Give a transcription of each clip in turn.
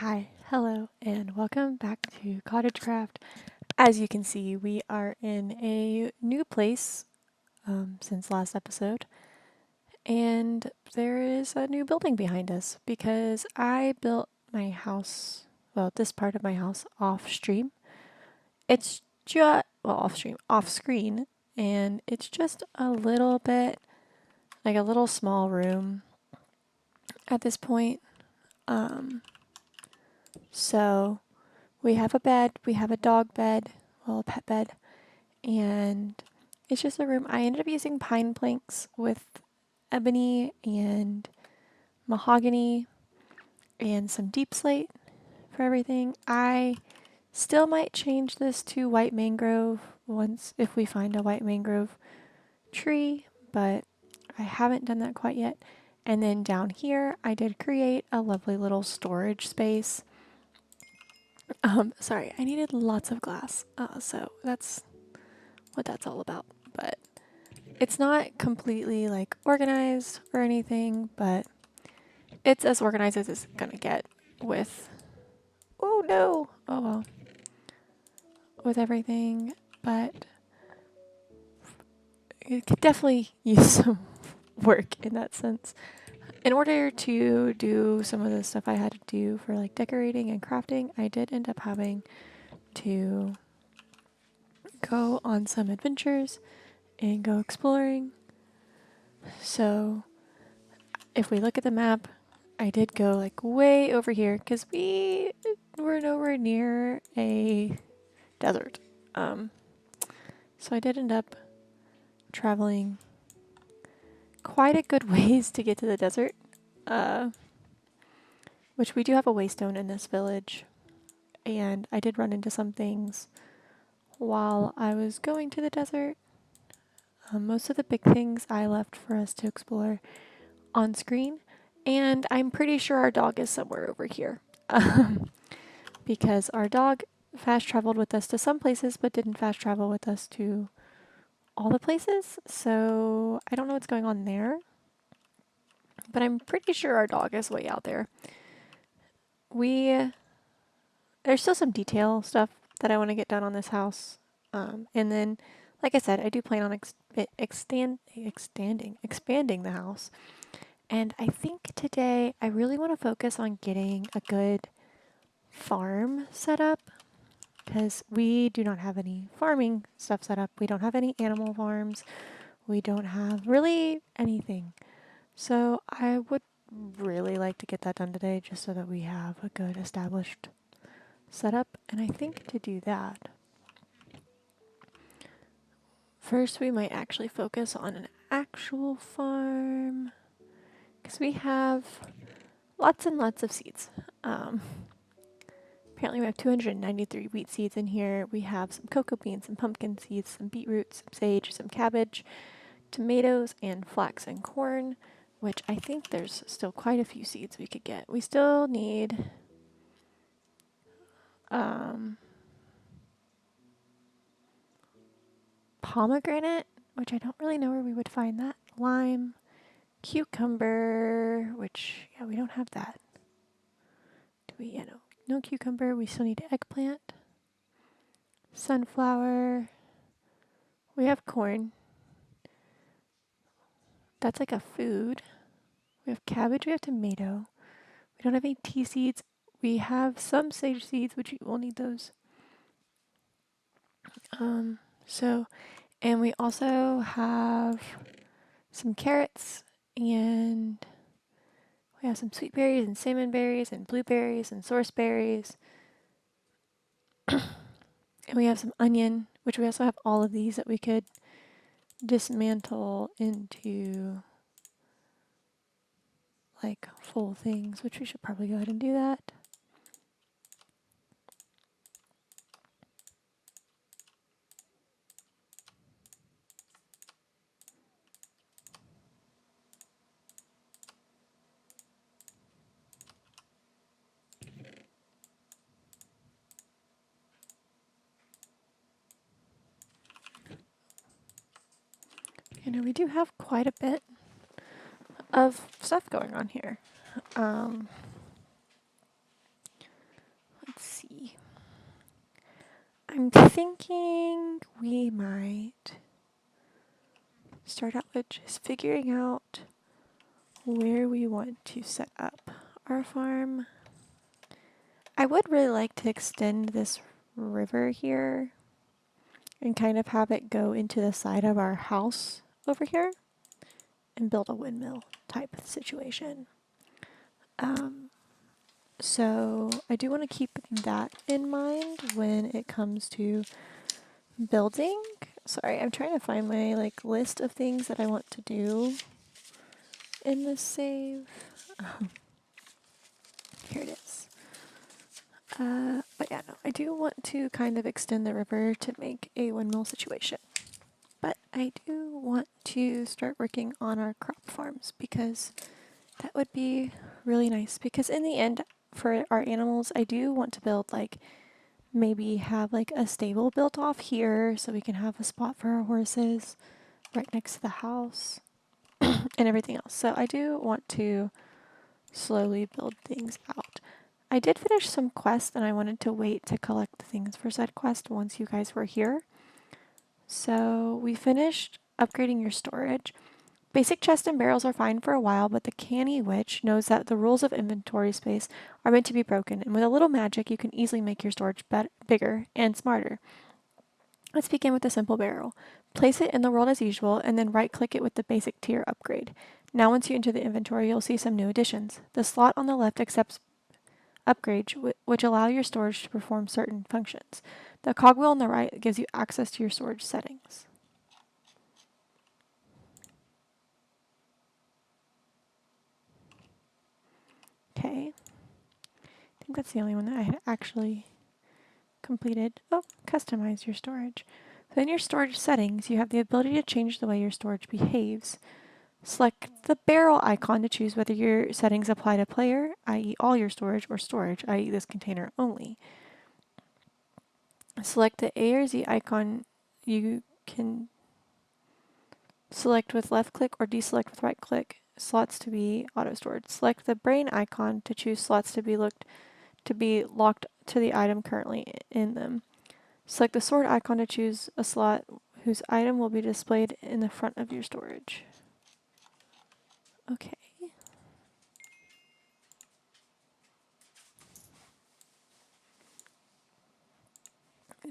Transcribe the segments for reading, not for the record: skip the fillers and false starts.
Hi, hello, and welcome back to Cottage Craft. As you can see, we are in a new place since last episode, and there is a new building behind us because I built my house, well, this part of my house off stream. It's just, well, off stream, off screen, and it's just a little bit like a little small room at this point. Um, so we have a bed, we have a dog bed, well, a pet bed, and it's just a room. I ended up using pine planks with ebony and mahogany and some deep slate for everything. I still might change this to white mangrove once if we find a white mangrove tree, but I haven't done that quite yet. And then down here, I did create a lovely little storage space. Sorry, I needed lots of glass, so that's what that's all about. But it's not completely like organized or anything, but it's as organized as it's gonna get with, oh no, oh well, with everything. But it could definitely use some work in that sense. In order to do some of the stuff I had to do for like decorating and crafting, I did end up having to go on some adventures and go exploring. So if we look at the map, I did go like way over here because we were nowhere near a desert. Um, so I did end up traveling quite a good ways to get to the desert, uh, which we do have a waystone in this village. And I did run into some things while I was going to the desert. Most of the big things I left for us to explore on screen. And I'm pretty sure our dog is somewhere over here. Because our dog fast traveled with us to some places, but didn't fast travel with us to all the places. So I don't know what's going on there, but I'm pretty sure our dog is way out there. There's still some detail stuff that I want to get done on this house. And then, like I said, I do plan on expanding the house. And I think today I really want to focus on getting a good farm set up because we do not have any farming stuff set up. We don't have any animal farms. We don't have really anything. So I would really like to get that done today just so that we have a good established setup. And I think to do that, first we might actually focus on an actual farm because we have lots and lots of seeds. Apparently we have 293 wheat seeds in here. We have some cocoa beans, some pumpkin seeds, some beetroot, some sage, some cabbage, tomatoes, and flax and corn, which I think there's still quite a few seeds we could get. We still need pomegranate, which I don't really know where we would find that. Lime, cucumber, which, yeah, we don't have that. Do we? Yeah, no. No cucumber. We still need eggplant. Sunflower. We have corn. That's like a food. We have cabbage. We have tomato. We don't have any tea seeds. We have some sage seeds, which we'll need those. So, and we also have some carrots, and we have some sweet berries and salmon berries and blueberries and sorce berries. And we have some onion, which we also have all of these that we could dismantle into like full things, which we should probably go ahead and do that. You know, we do have quite a bit of stuff going on here. see. I'm thinking we might start out with just figuring out where we want to set up our farm. I would really like to extend this river here and kind of have it go into the side of our house over here and build a windmill type of situation. So I do want to keep that in mind when it comes to building. Sorry, I'm trying to find my list of things that I want to do in this save. Here it is. But yeah, no, I do want to kind of extend the river to make a windmill situation. But I do want to start working on our crop farms because that would be really nice. Because in the end, for our animals, I do want to build maybe have a stable built off here so we can have a spot for our horses right next to the house and everything else. So I do want to slowly build things out. I did finish some quests and I wanted to wait to collect the things for said quest once you guys were here. So we finished upgrading your storage. Basic chests and barrels are fine for a while, but the Canny Witch knows that the rules of inventory space are meant to be broken, and with a little magic you can easily make your storage bigger and smarter. Let's begin with a simple barrel. Place it in the world as usual, and then right-click it with the basic tier upgrade. Now once you enter the inventory, you'll see some new additions. The slot on the left accepts upgrades, which allow your storage to perform certain functions. The cogwheel on the right gives you access to your storage settings. Okay. I think that's the only one that I had actually completed. Oh, customize your storage. So in your storage settings, you have the ability to change the way your storage behaves. Select the barrel icon to choose whether your settings apply to player, i.e. all your storage, or storage, i.e. this container only. Select the A or Z icon. You can select with left click or deselect with right click slots to be auto stored. Select the brain icon to choose slots to be locked to the item currently in them. Select the sword icon to choose a slot whose item will be displayed in the front of your storage. Okay.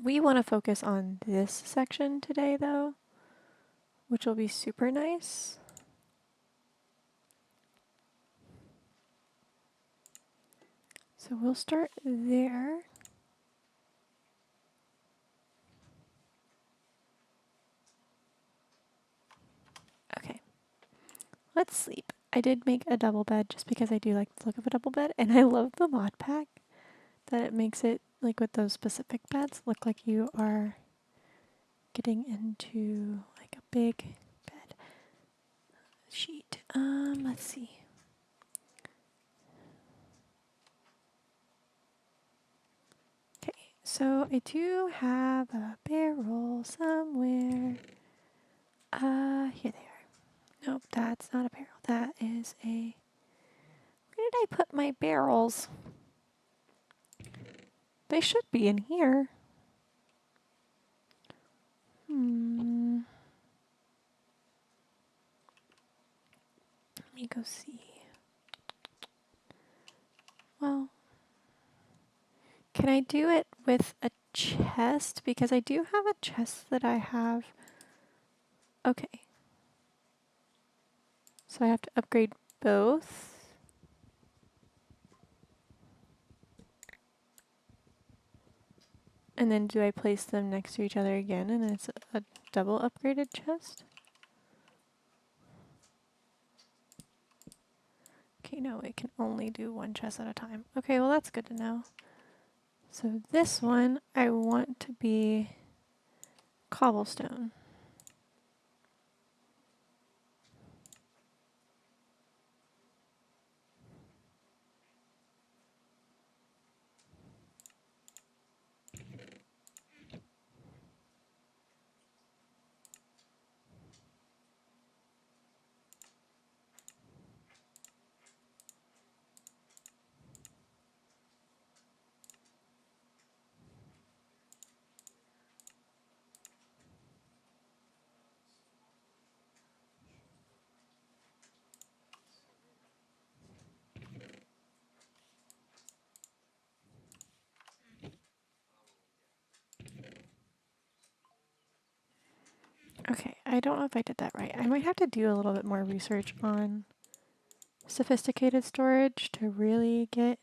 We want to focus on this section today, though, which will be super nice. So we'll start there. Okay. Let's sleep. I did make a double bed just because I do like the look of a double bed, and I love the mod pack that it makes it, with those specific beds, look like you are getting into a big bed sheet. Let's see. Okay, so I do have a barrel somewhere. Here they are. Nope, that's not a barrel. That is a... Where did I put my barrels? They should be in here. Let me go see. Well, can I do it with a chest? Because I do have a chest that I have. Okay. So I have to upgrade both. And then do I place them next to each other again and it's a double upgraded chest? Okay, no, it can only do one chest at a time. Okay, well that's good to know. So this one I want to be cobblestone. I don't know if I did that right. I might have to do a little bit more research on sophisticated storage to really get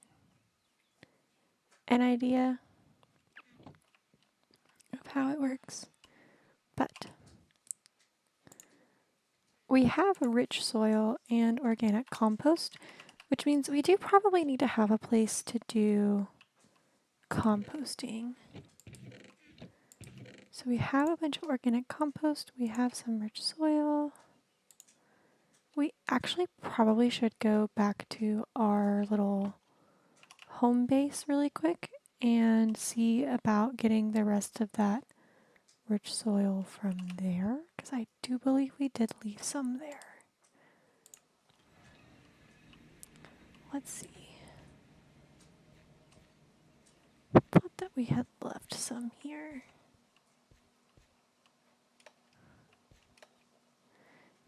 an idea of how it works. But we have a rich soil and organic compost, which means we do probably need to have a place to do composting. So we have a bunch of organic compost, we have some rich soil. We actually probably should go back to our little home base really quick and see about getting the rest of that rich soil from there, because I do believe we did leave some there. Let's see. I thought that we had left some here.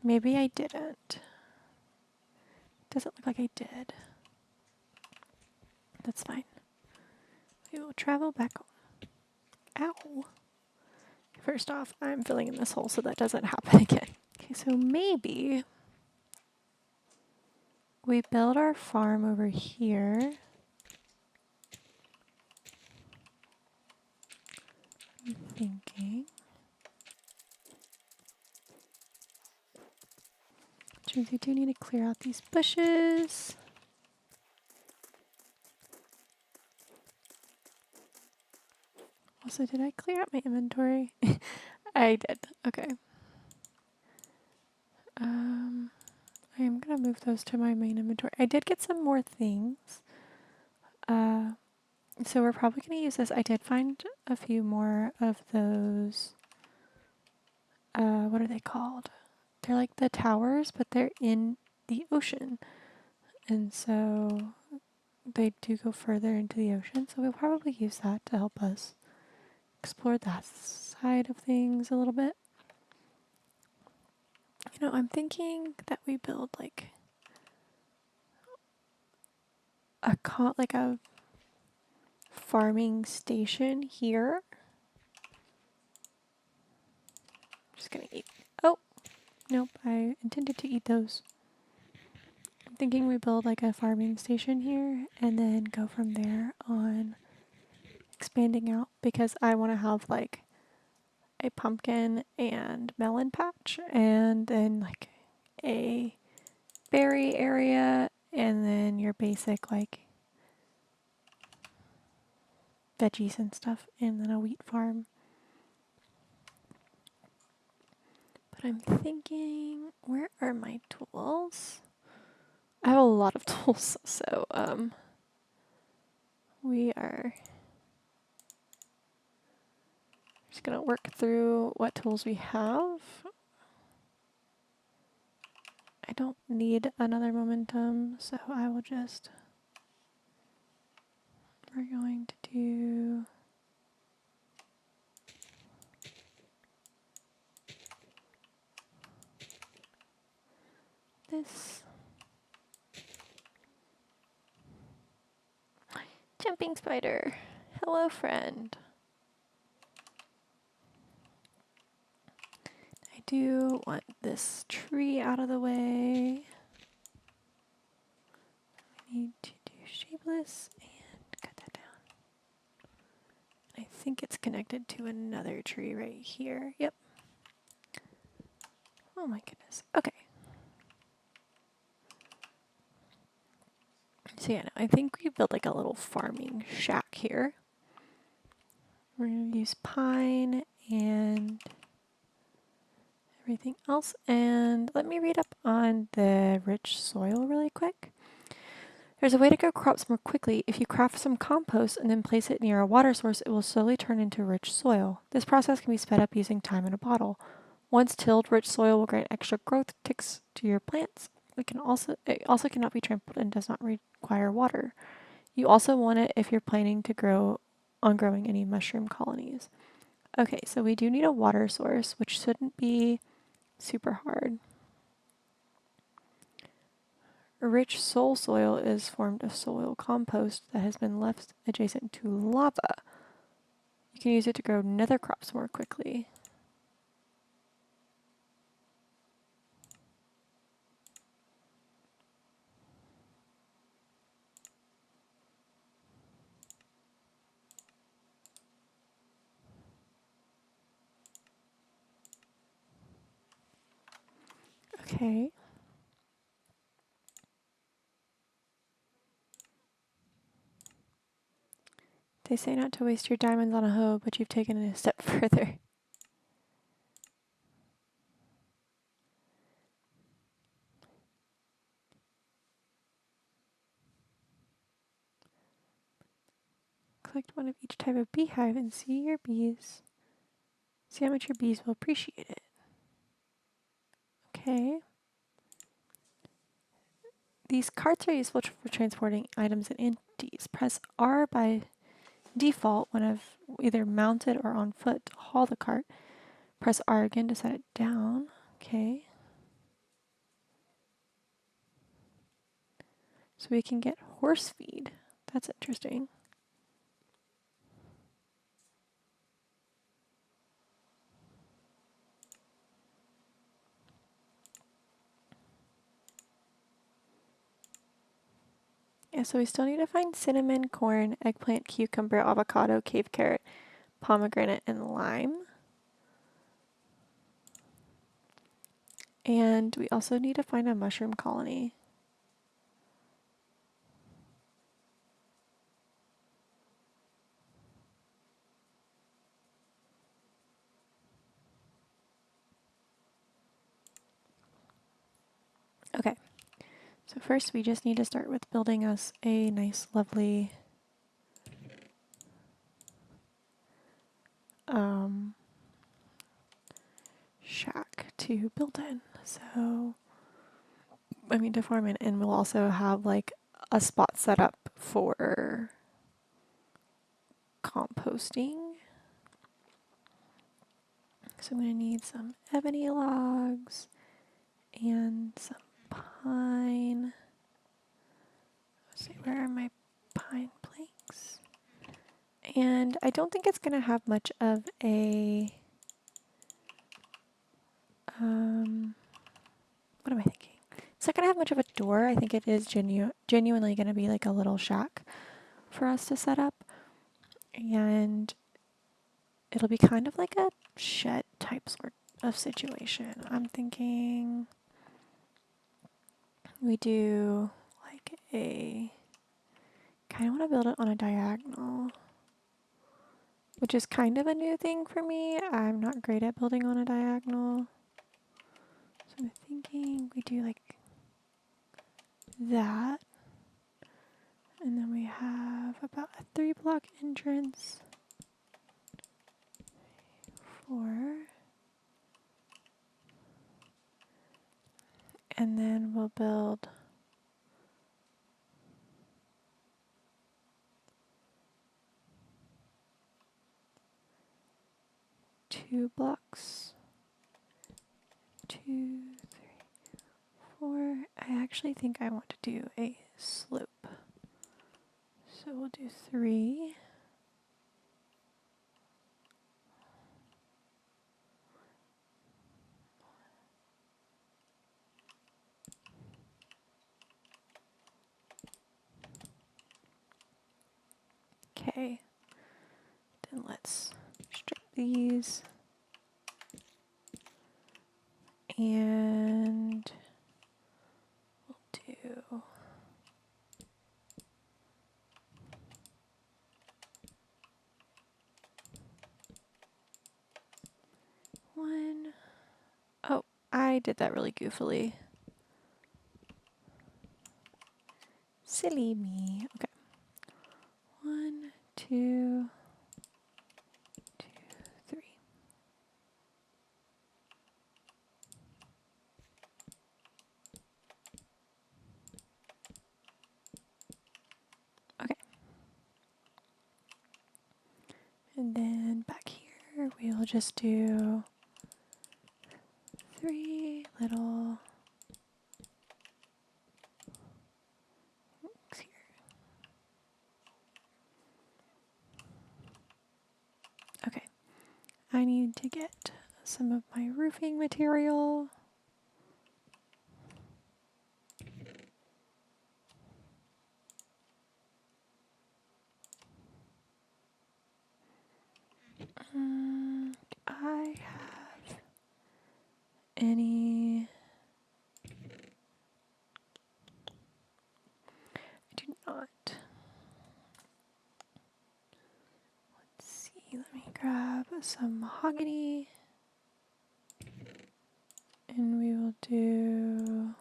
Maybe I didn't. Doesn't look like I did. That's fine. We will travel back home. Ow. First off, I'm filling in this hole so that doesn't happen again. Okay, so maybe we build our farm over here. I'm thinking. Which means we do need to clear out these bushes. Also, did I clear out my inventory? I did. Okay. I am going to move those to my main inventory. I did get some more things. So we're probably going to use this. I did find a few more of those. What are they called? They're like the towers, but they're in the ocean. And so they do go further into the ocean. So we'll probably use that to help us explore that side of things a little bit. You know, I'm thinking that we build like a farming station here. I'm just gonna eat. Oh, nope, I intended to eat those. I'm thinking we build like a farming station here and then go from there on expanding out, because I want to have like a pumpkin and melon patch and then like a berry area and then your basic like veggies and stuff, and then a wheat farm. But I'm thinking, where are my tools? I have a lot of tools, so we are just gonna work through what tools we have. I don't need another momentum, so I will just, we're going to do this. Jumping spider. Hello, friend. I do want this tree out of the way. I need to do shapeless and cut that down. I think it's connected to another tree right here. Yep. Oh my goodness. Okay. So yeah, no, I think we built like a little farming shack here. We're going to use pine and everything else. And let me read up on the rich soil really quick. There's a way to grow crops more quickly. If you craft some compost and then place it near a water source, it will slowly turn into rich soil. This process can be sped up using time in a bottle. Once tilled, rich soil will grant extra growth ticks to your plants. It also cannot be trampled and does not require water. You also want it if you're planning to grow on growing any mushroom colonies. Okay, so we do need a water source, which shouldn't be super hard. A rich soil is formed of soil compost that has been left adjacent to lava. You can use it to grow nether crops more quickly. Okay. They say not to waste your diamonds on a hoe, but you've taken it a step further. Collect one of each type of beehive and see how much your bees will appreciate it. Okay. These carts are useful for transporting items and empties. Press R by default when I've either mounted or on foot to haul the cart. Press R again to set it down. Okay. So we can get horse feed. That's interesting. Yeah, so we still need to find cinnamon, corn, eggplant, cucumber, avocado, cave carrot, pomegranate, and lime. And we also need to find a mushroom colony. Okay, so first we just need to start with building us a nice, lovely shack to build in. So, to farm in, and we'll also have like a spot set up for composting. So I'm going to need some ebony logs and some pine. Let's see, where are my pine planks? And I don't think it's going to have much of a, what am I thinking? It's not going to have much of a door. I think it is genuinely going to be like a little shack for us to set up. And it'll be kind of like a shed type sort of situation. I'm thinking we do like kind of want to build it on a diagonal, which is kind of a new thing for me. I'm not great at building on a diagonal. So I'm thinking we do like that. And then we have about a 3-block entrance. 4. And then we'll build two blocks. 2, 3, 4. I actually think I want to do a slope. So we'll do 3. Okay. Then let's strip these. And we'll do one. Oh, I did that really goofily. Silly me. Okay. 1, 2, 2, 3. Okay. And then back here, we'll just do 3 little hooks here. Okay. I need to get some of my roofing material. I have any grab some mahogany and we will do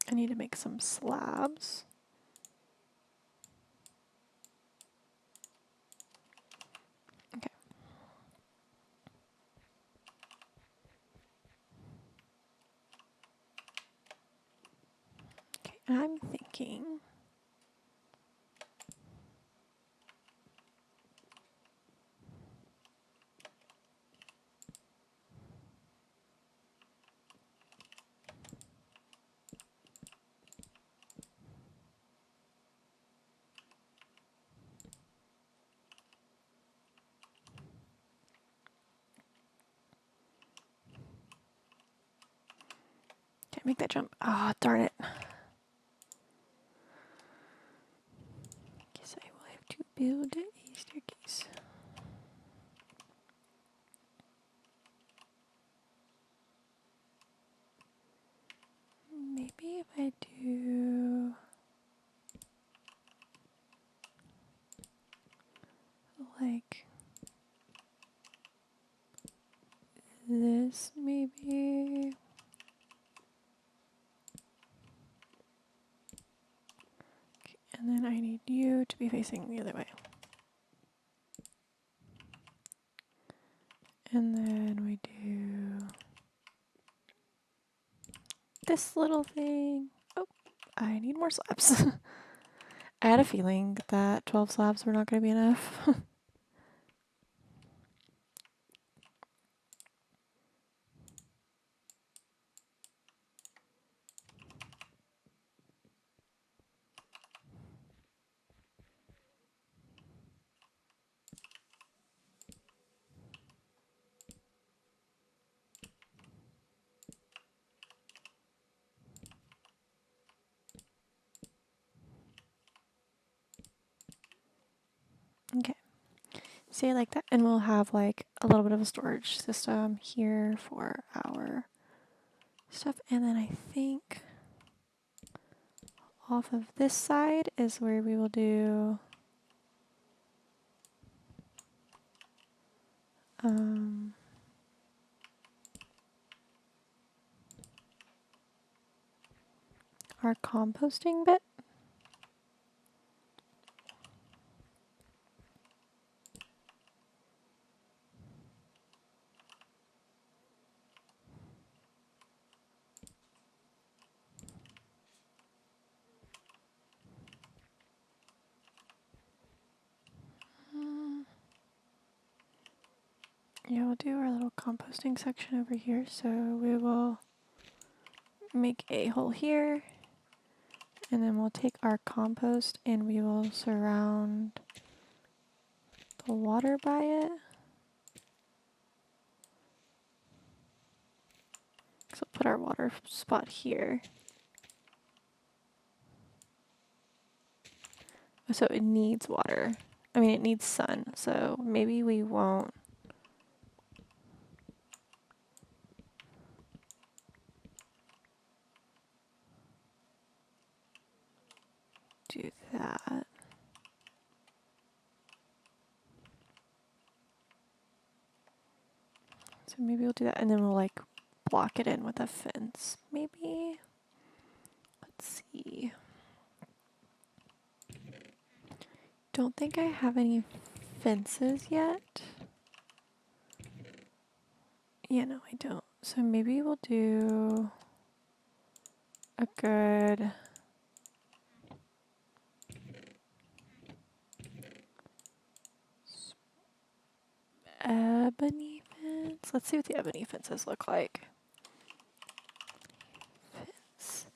I need to make some slabs. Okay. Okay, I'm thinking can't make that jump. Ah, oh, darn it. Guess I will have to build a staircase. Maybe if I do like this, maybe. Okay, and then I need you to be facing the other way. And then we do this little thing. Oh, I need more slabs. I had a feeling that 12 slabs were not going to be enough. Okay. Say it like that, and we'll have like a little bit of a storage system here for our stuff. And then I think off of this side is where we will do our composting bit. Yeah, we'll do our little composting section over here. So we will make a hole here, and then we'll take our compost and we will surround the water by it. So we'll put our water spot here. So it needs water. I mean, it needs sun. So maybe we won't do that. So maybe we'll do that, and then we'll like block it in with a fence. Maybe. Let's see. Don't think I have any fences yet. Yeah, no, I don't. So maybe we'll do a good ebony fence. Let's see what the ebony fences look like. Fence.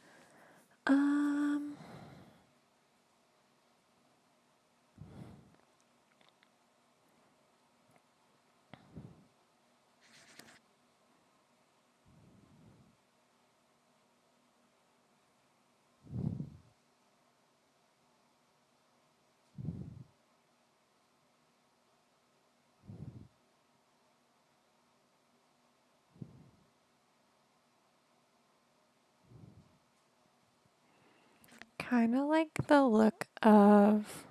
kind of like the look of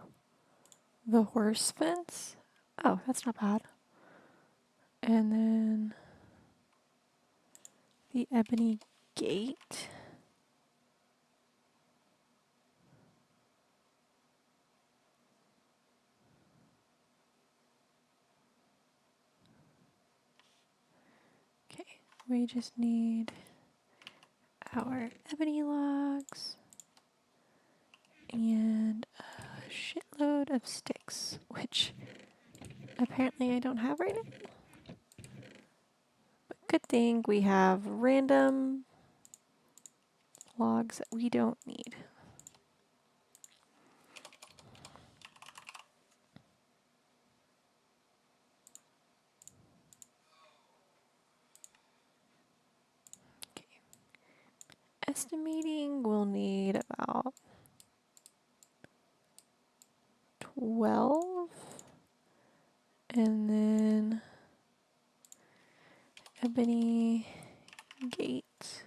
the horse fence. Oh, that's not bad. And then the ebony gate. Okay, we just need our ebony logs and a shitload of sticks, which apparently I don't have right now. But good thing we have random logs that we don't need. Okay. Estimating we'll need about 12. And then ebony gate.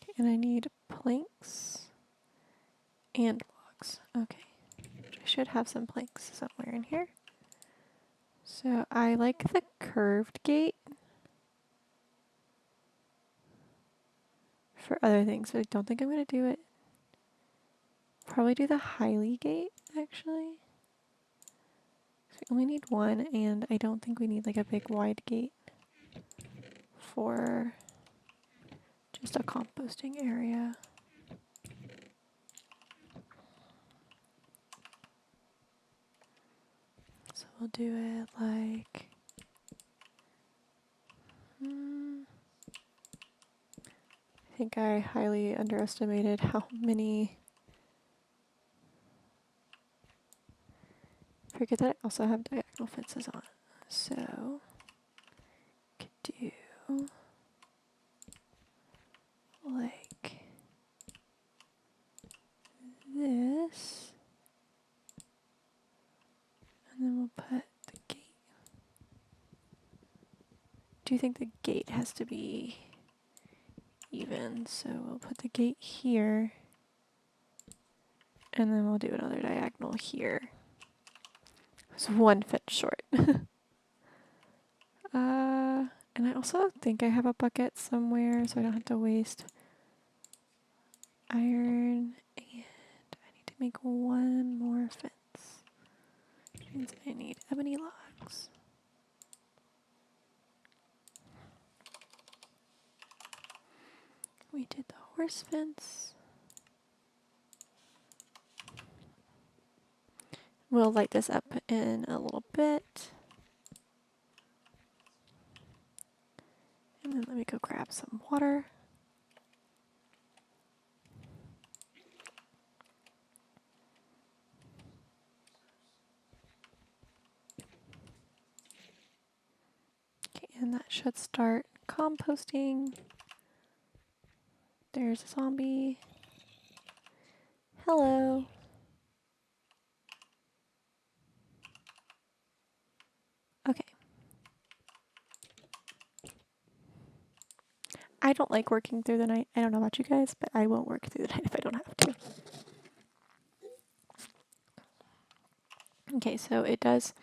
Okay, and I need planks and logs. Okay. I should have some planks somewhere in here. So I like the curved gate for other things, but I don't think I'm going to do it. Probably do the highly gate, actually. So we only need one, and I don't think we need like a big wide gate for just a composting area. So we'll do it like... I think I highly underestimated how many... Forget that I also have diagonal fences on. So, could do like this. And then we'll put the gate. Do you think the gate has to be even? So we'll put the gate here. And then we'll do another diagonal here. It's one foot short. And I also think I have a bucket somewhere so I don't have to waste iron. And I need to make one more fence. Which means I need ebony logs. We did the horse fence. We'll light this up in a little bit. And then let me go grab some water. Okay, and that should start composting. There's a zombie. Hello. Okay. I don't like working through the night. I don't know about you guys, but I won't work through the night if I don't have to. Okay, so it does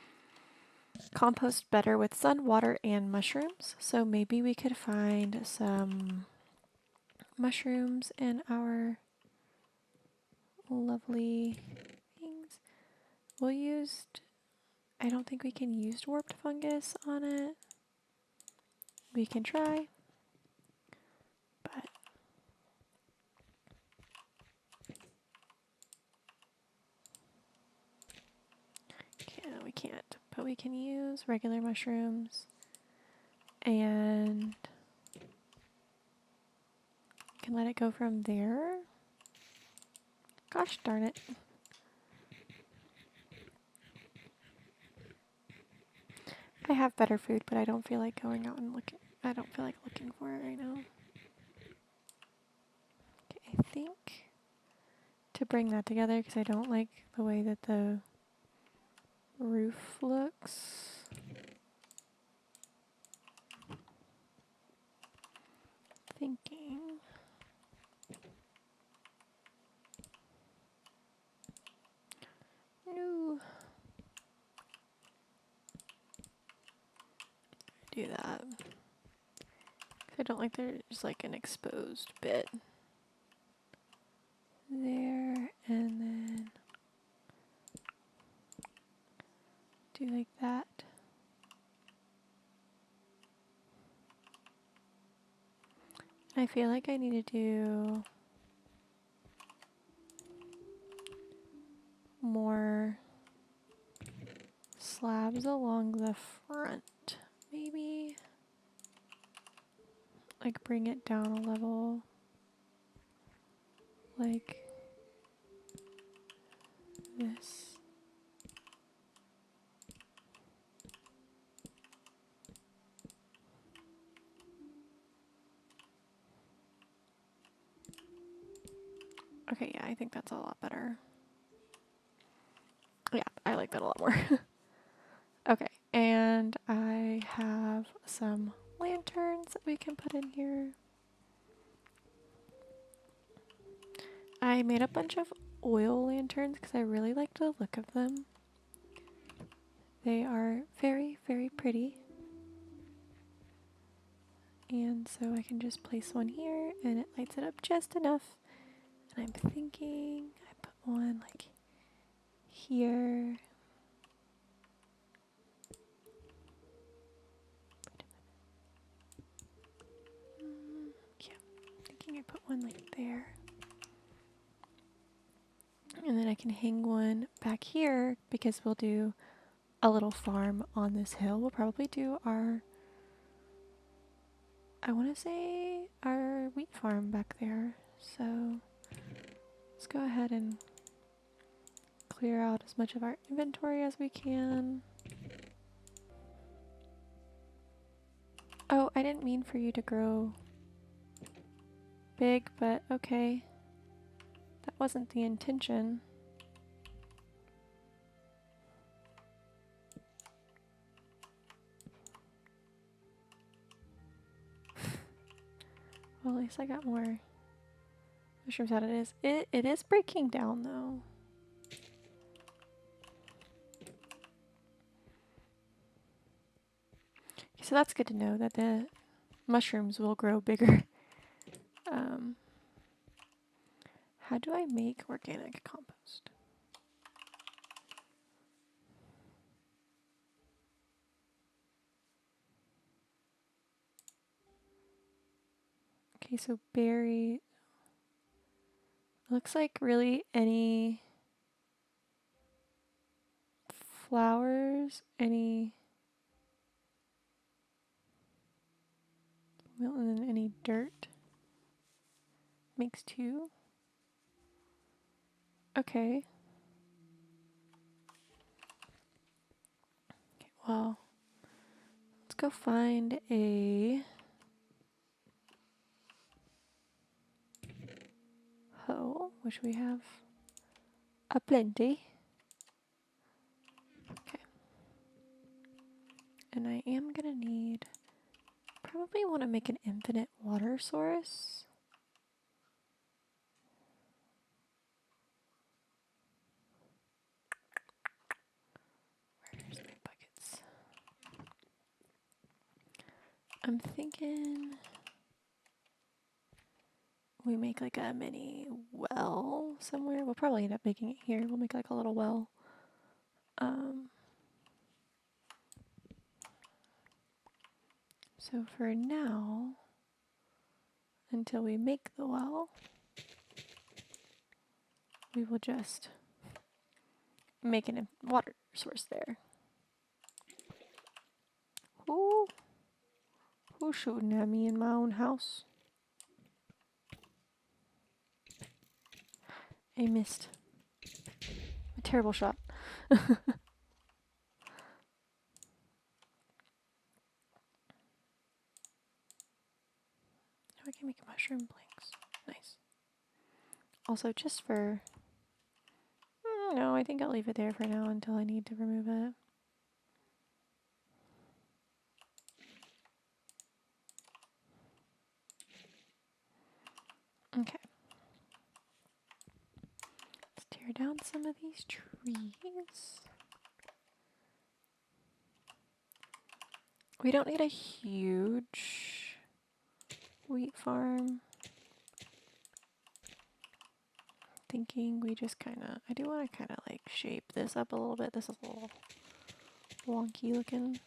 compost better with sun, water, and mushrooms. So maybe we could find some mushrooms in our lovely things. We'll use, I don't think we can use warped fungus on it. We can try, but yeah, we can't. But we can use regular mushrooms and can let it go from there. Gosh darn it. I have better food, but I don't feel like going out and looking. I don't feel like looking for it right now. Okay, I think to bring that together, because I don't like the way that the roof looks. I thinking. No. Do that. I don't like there's like an exposed bit there, and then do like that. I feel like I need to do more slabs along the front, maybe. Like bring it down a level, like this. Okay, yeah, I think that's a lot better. Yeah, I like that a lot more. Okay, and I have some lanterns that we can put in here. I made a bunch of oil lanterns because I really like the look of them. They are very, very pretty. And so I can just place one here and it lights it up just enough. And I'm thinking I put one like here. Yeah, I'm thinking I put one like there. And then I can hang one back here because we'll do a little farm on this hill. We'll probably do our, I want to say our wheat farm back there. So let's go ahead and clear out as much of our inventory as we can. Oh, I didn't mean for you to grow big, but okay. That wasn't the intention. Well, at least I got more mushrooms out of it. It is breaking down though. So that's good to know that the mushrooms will grow bigger. How do I make organic compost? Okay, so berry. Looks like really any flowers, any, well, and then any dirt makes two. Okay. Okay, well, let's go find a hoe, which we have a plenty. Okay. And I am gonna need, probably want to make an infinite water source. Where's my buckets? I'm thinking we make like a mini well somewhere. We'll probably end up making it here. We'll make like a little well. So for now, until we make the well, we will just make a water source there. Who's shooting at me in my own house? I missed. A terrible shot. Now I can make mushroom planks. Nice. Also, just for... no, I think I'll leave it there for now until I need to remove it. Okay. Let's tear down some of these trees. We don't need a huge wheat farm. Thinking we just I do want to kind of like shape this up a little bit. This is a little wonky looking.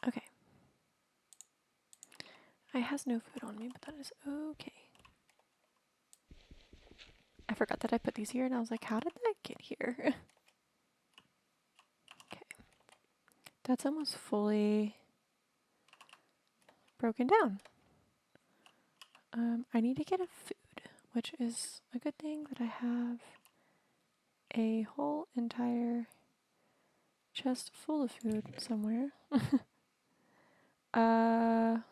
Okay. I has no food on me, but that is okay. I forgot that I put these here and I was like, how did that get here? Okay. That's almost fully broken down. I need to get a food, which is a good thing that I have a whole entire chest full of food somewhere. I'll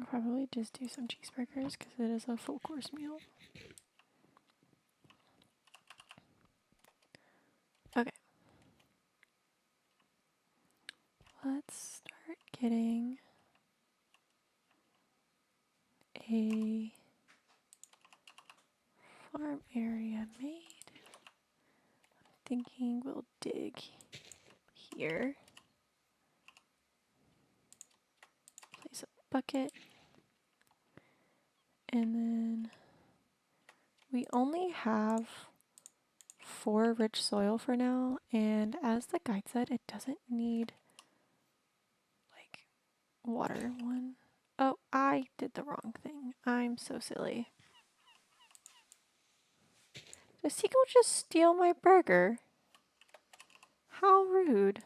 probably just do some cheeseburgers because it is a full course meal. Okay. Let's start getting a farm area made. I'm thinking we'll dig here. Place a bucket. And then we only have 4 rich soil for now. And as the guide said, it doesn't need like water. Oh, I did the wrong thing. I'm so silly. Did Seagull just steal my burger? How rude.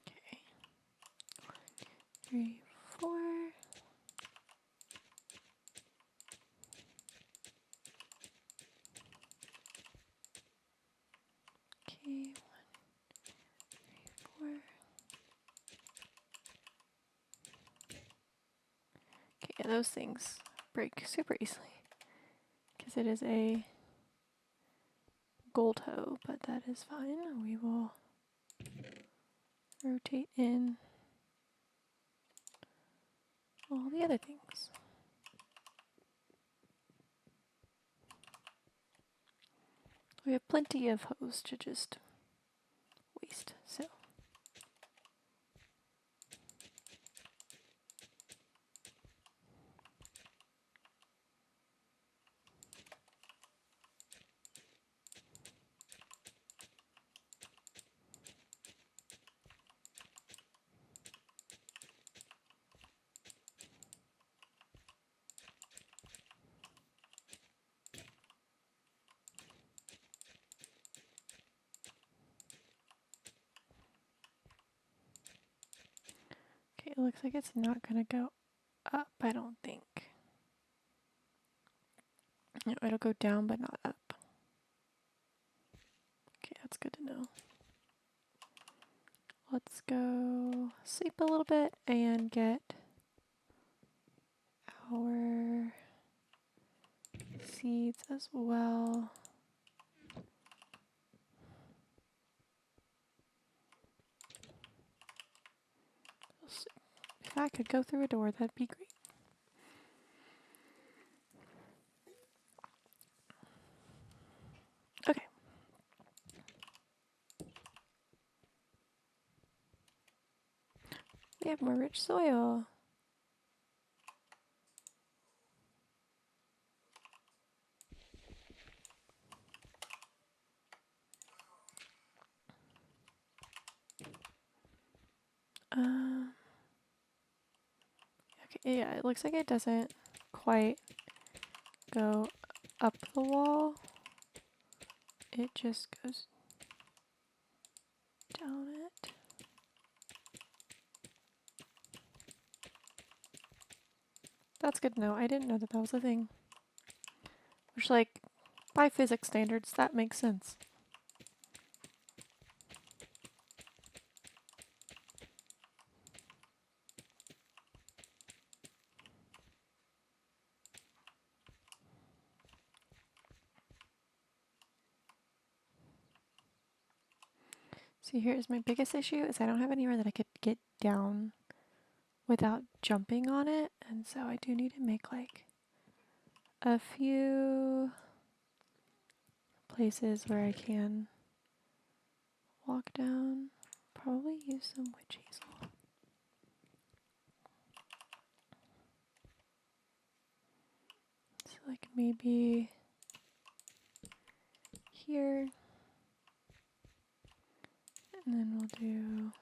Okay. 3, 4. Okay, 1, 3, 4. Okay, yeah, those things break super easily because it is a gold hoe, but that is fine. We will rotate in all the other things. We have plenty of hoes to just waste, so. Okay, it looks like it's not gonna go up, I don't think. No, it'll go down, but not up. Okay, that's good to know. Let's go sleep a little bit and get our seeds as well. If I could go through a door, that'd be great. Okay. We have more rich soil. Okay, yeah, it looks like it doesn't quite go up the wall. It just goes down it. That's good to know. I didn't know that that was a thing. Which, like, by physics standards, that makes sense. See, here's my biggest issue is I don't have anywhere that I could get down without jumping on it, and so I do need to make like a few places where I can walk down. Probably use some witch hazel. So like maybe here, and then we'll do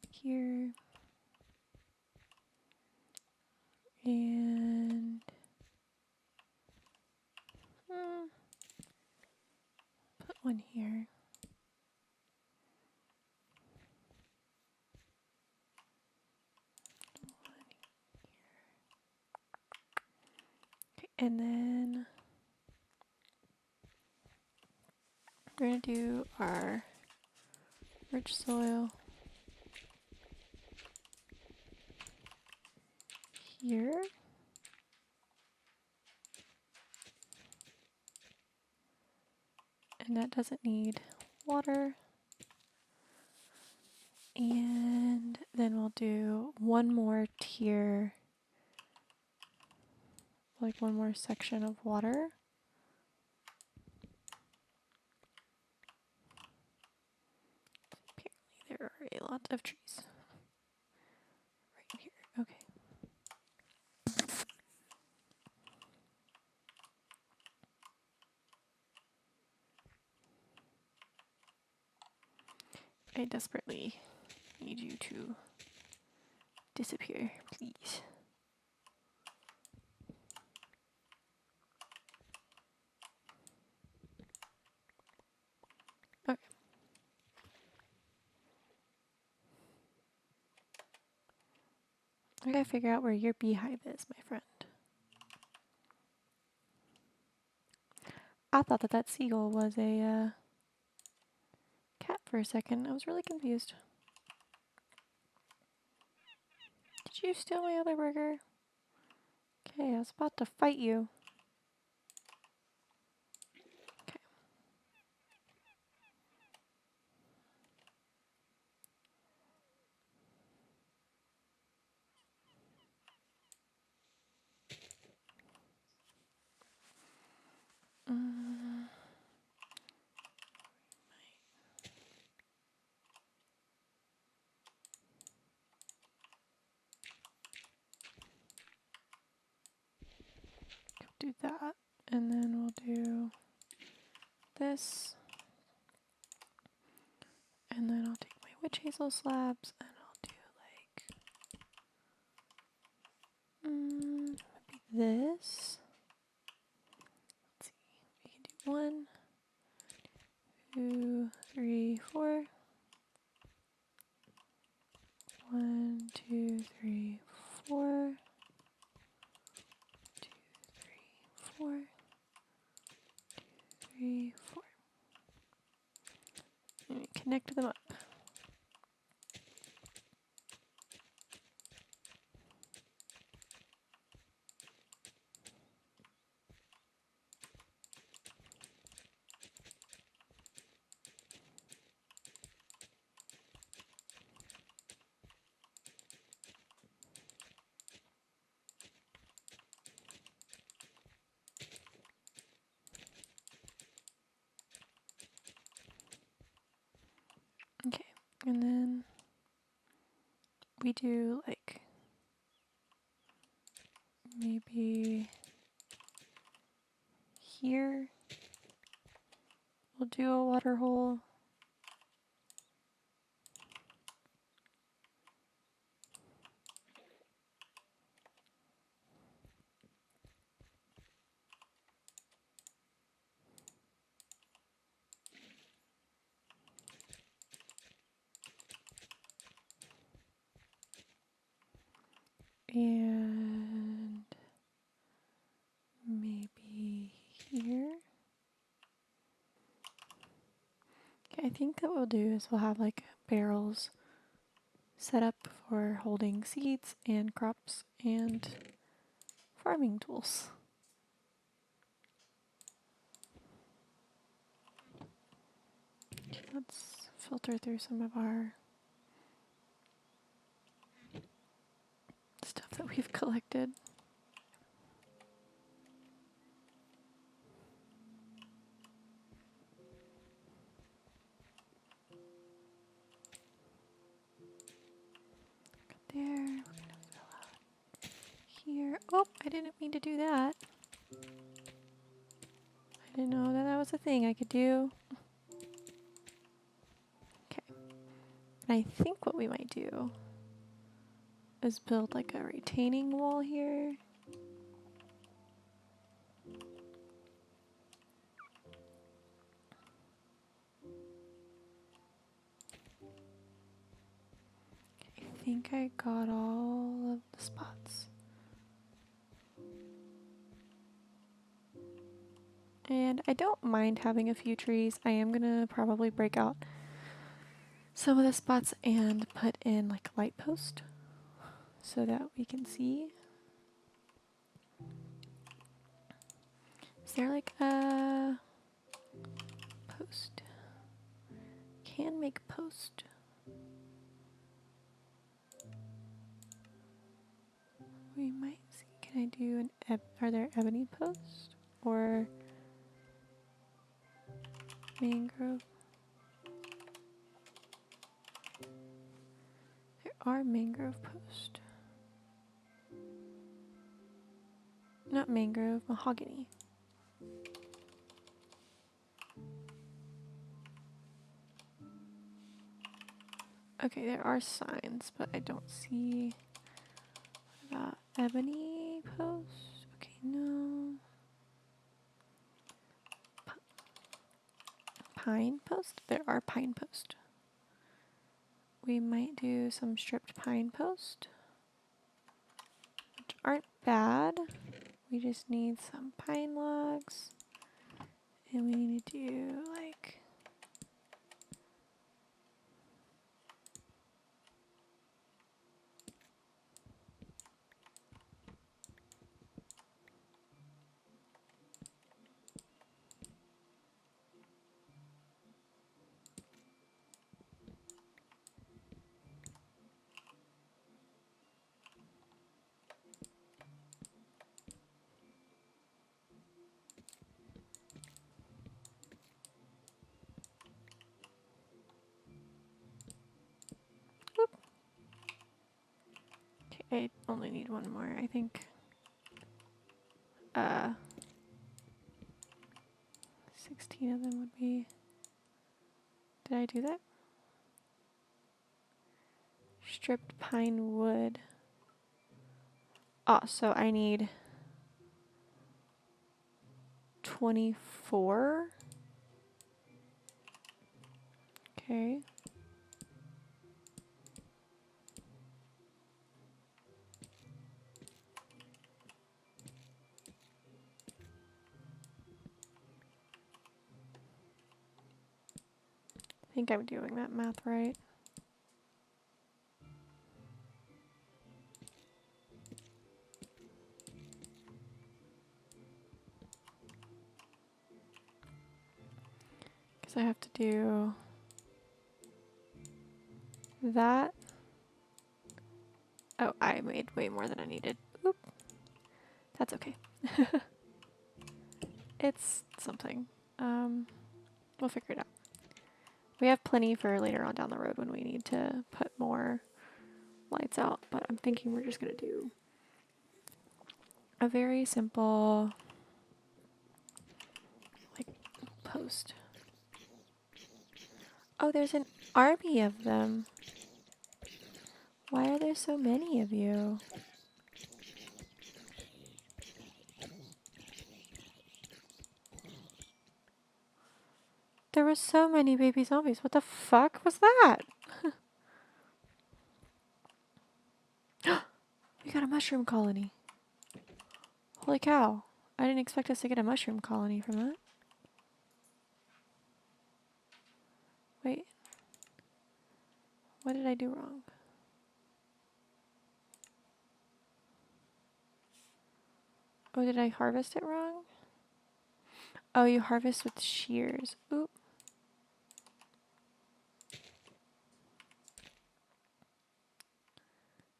here, and put one here. Okay, and then we're gonna do our rich soil here. And that doesn't need water. And then we'll do one more tier, like one more section of water. Apparently there are a lot of trees right here. Okay. I desperately need you to disappear, please. Okay. I gotta figure out where your beehive is, my friend. I thought that that seagull was a cat for a second. I was really confused. Did you steal my other burger? Okay, I was about to fight you. Okay. Do that, and then we'll do this, and then I'll take my witch hazel slabs, and I'll do like maybe this. Let's see, we can do 1, 2, 3, 4. 1, 2, 3, 4. 2, 3, 4. 3, 4. And we connect them up. Okay, and then we do like maybe here we'll do a water hole. And maybe here. Okay, I think that what we'll do is we'll have like barrels set up for holding seeds and crops and farming tools. Let's filter through some of our stuff that we've collected. There, we're gonna fill out here. Oh, I didn't mean to do that. I didn't know that that was a thing I could do. Okay. And I think what we might do is build like a retaining wall here. I think I got all of the spots. And I don't mind having a few trees. I am gonna probably break out some of the spots and put in like a light post so that we can see. Is there like a post? Can make post. We might see. Can I do an are there ebony posts or mangrove? There are mangrove posts. Not mangrove, mahogany. Okay, there are signs, but I don't see ebony post. Okay, no. Pine post? There are pine post. We might do some stripped pine post, which aren't bad. We just need some pine logs, and we need to do like I only need one more, I think. 16 of them would be. Did I do that? Stripped pine wood. Oh, so I need 24. Okay. I think I'm doing that math right. Because I have to do that. Oh, I made way more than I needed. Oop. That's okay. It's something. We'll figure it out. We have plenty for later on down the road when we need to put more lights out, but I'm thinking we're just going to do a very simple like post. Oh, there's an army of them. Why are there so many of you? There were so many baby zombies. What the fuck was that? You got a mushroom colony. Holy cow. I didn't expect us to get a mushroom colony from that. Wait. What did I do wrong? Oh, did I harvest it wrong? Oh, you harvest with shears. Oop.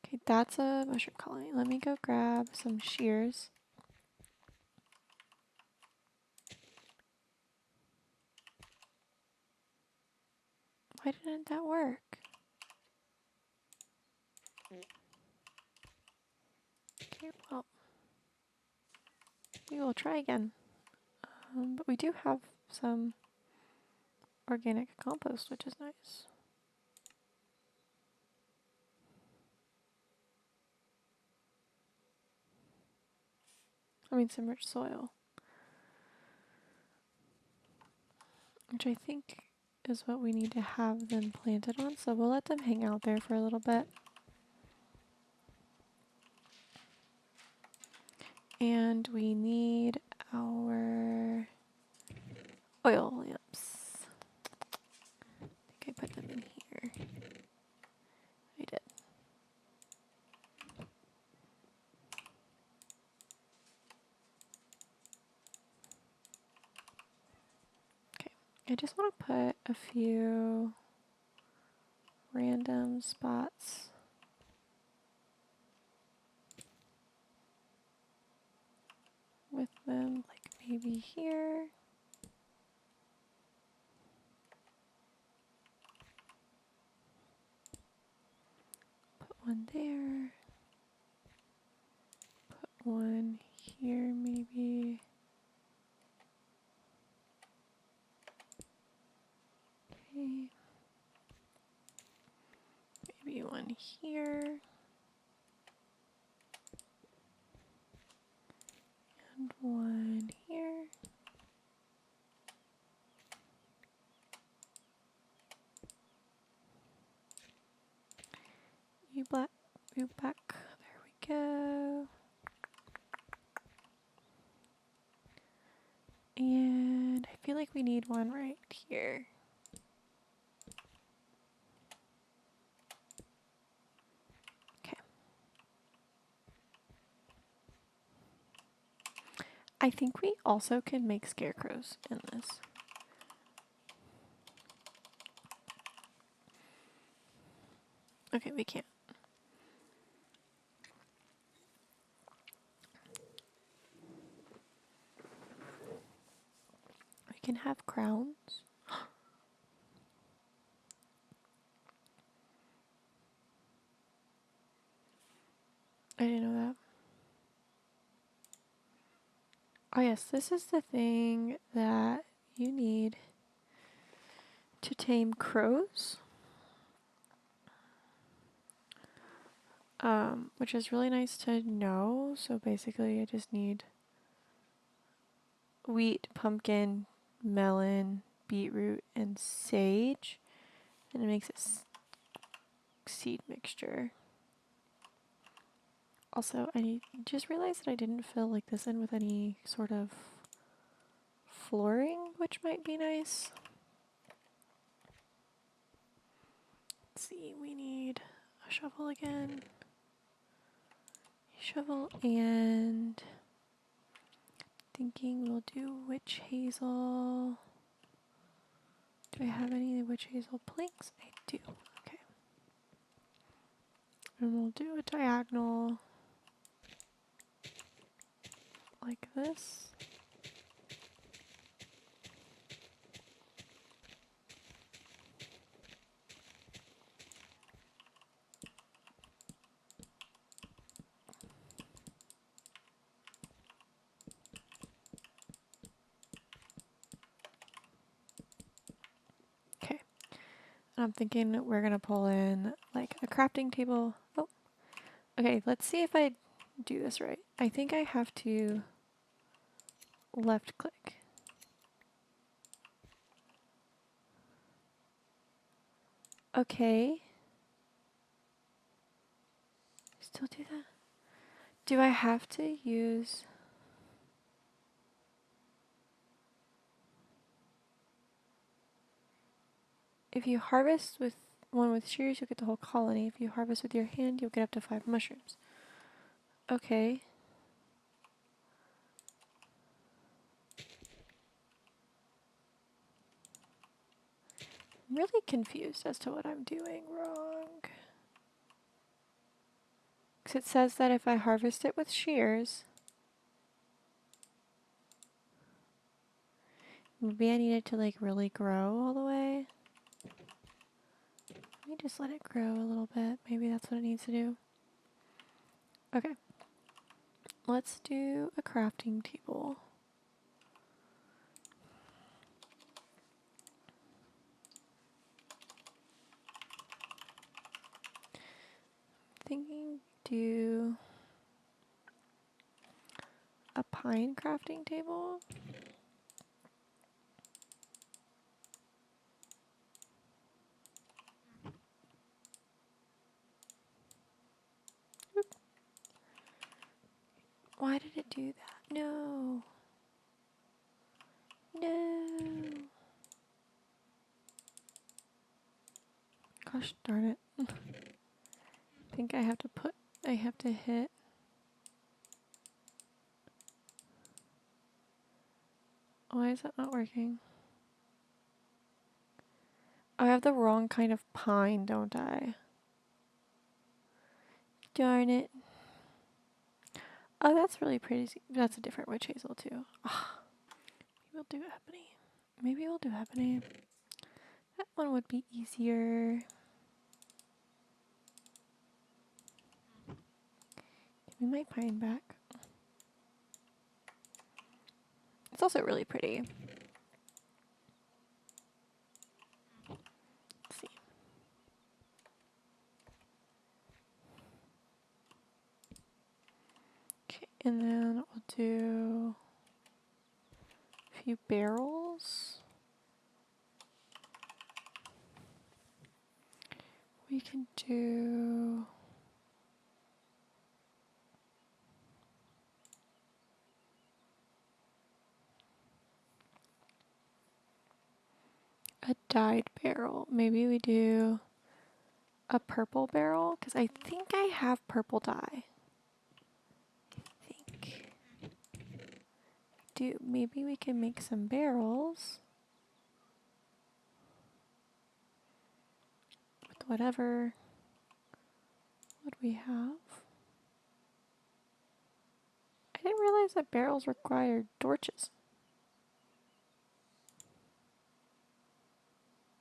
Okay, that's a mushroom colony. Let me go grab some shears. Why didn't that work? Okay, well, we will try again. But we do have some organic compost, which is nice. I mean, some rich soil. Which I think is what we need to have them planted on. So we'll let them hang out there for a little bit. And we need our oil lamps. I think I put them in here. I did. Okay, I just want to put a few random spots with them, like maybe here. Put one there. Put one here, maybe. Okay. Maybe one here. And one here. You back. There we go. And I feel like we need one right here. Okay. I think we also can make scarecrows in this. Okay, we can't. We can have crowns. I didn't know that. Oh yes, this is the thing that you need to tame crows. Which is really nice to know. So basically I just need wheat, pumpkin, melon, beetroot, and sage. And it makes it seed mixture. Also, I just realized that I didn't fill like this in with any sort of flooring, which might be nice. Let's see, we need a shovel again. Shovel, and thinking we'll do witch hazel. Do I have any witch hazel planks? I do. Okay. And we'll do a diagonal like this. Okay. And I'm thinking we're gonna pull in like a crafting table. Oh, okay. Let's see if I do this right. I think I have to left click. Okay. Still do that? Do I have to use... If you harvest with one with shears, you'll get the whole colony. If you harvest with your hand, you'll get up to 5 mushrooms. Okay. I'm really confused as to what I'm doing wrong. Because it says that if I harvest it with shears, maybe I need it to like really grow all the way. Let me just let it grow a little bit. Maybe that's what it needs to do. Okay. Let's do a crafting table. Thinking do a pine crafting table. Oop. Why did it do that? No. No. Gosh darn it. I think I have to hit. Why is that not working? I have the wrong kind of pine, don't I? Darn it. Oh, that's really pretty. That's a different witch hazel too. Ah, maybe we'll do ebony. Maybe we'll do ebony. That one would be easier. Give me my pine back. It's also really pretty. Let's see. Okay, and then we'll do a few barrels. We can do a dyed barrel. Maybe we do a purple barrel because I think I have purple dye. I think. Do maybe we can make some barrels with whatever. What we have? I didn't realize that barrels required torches.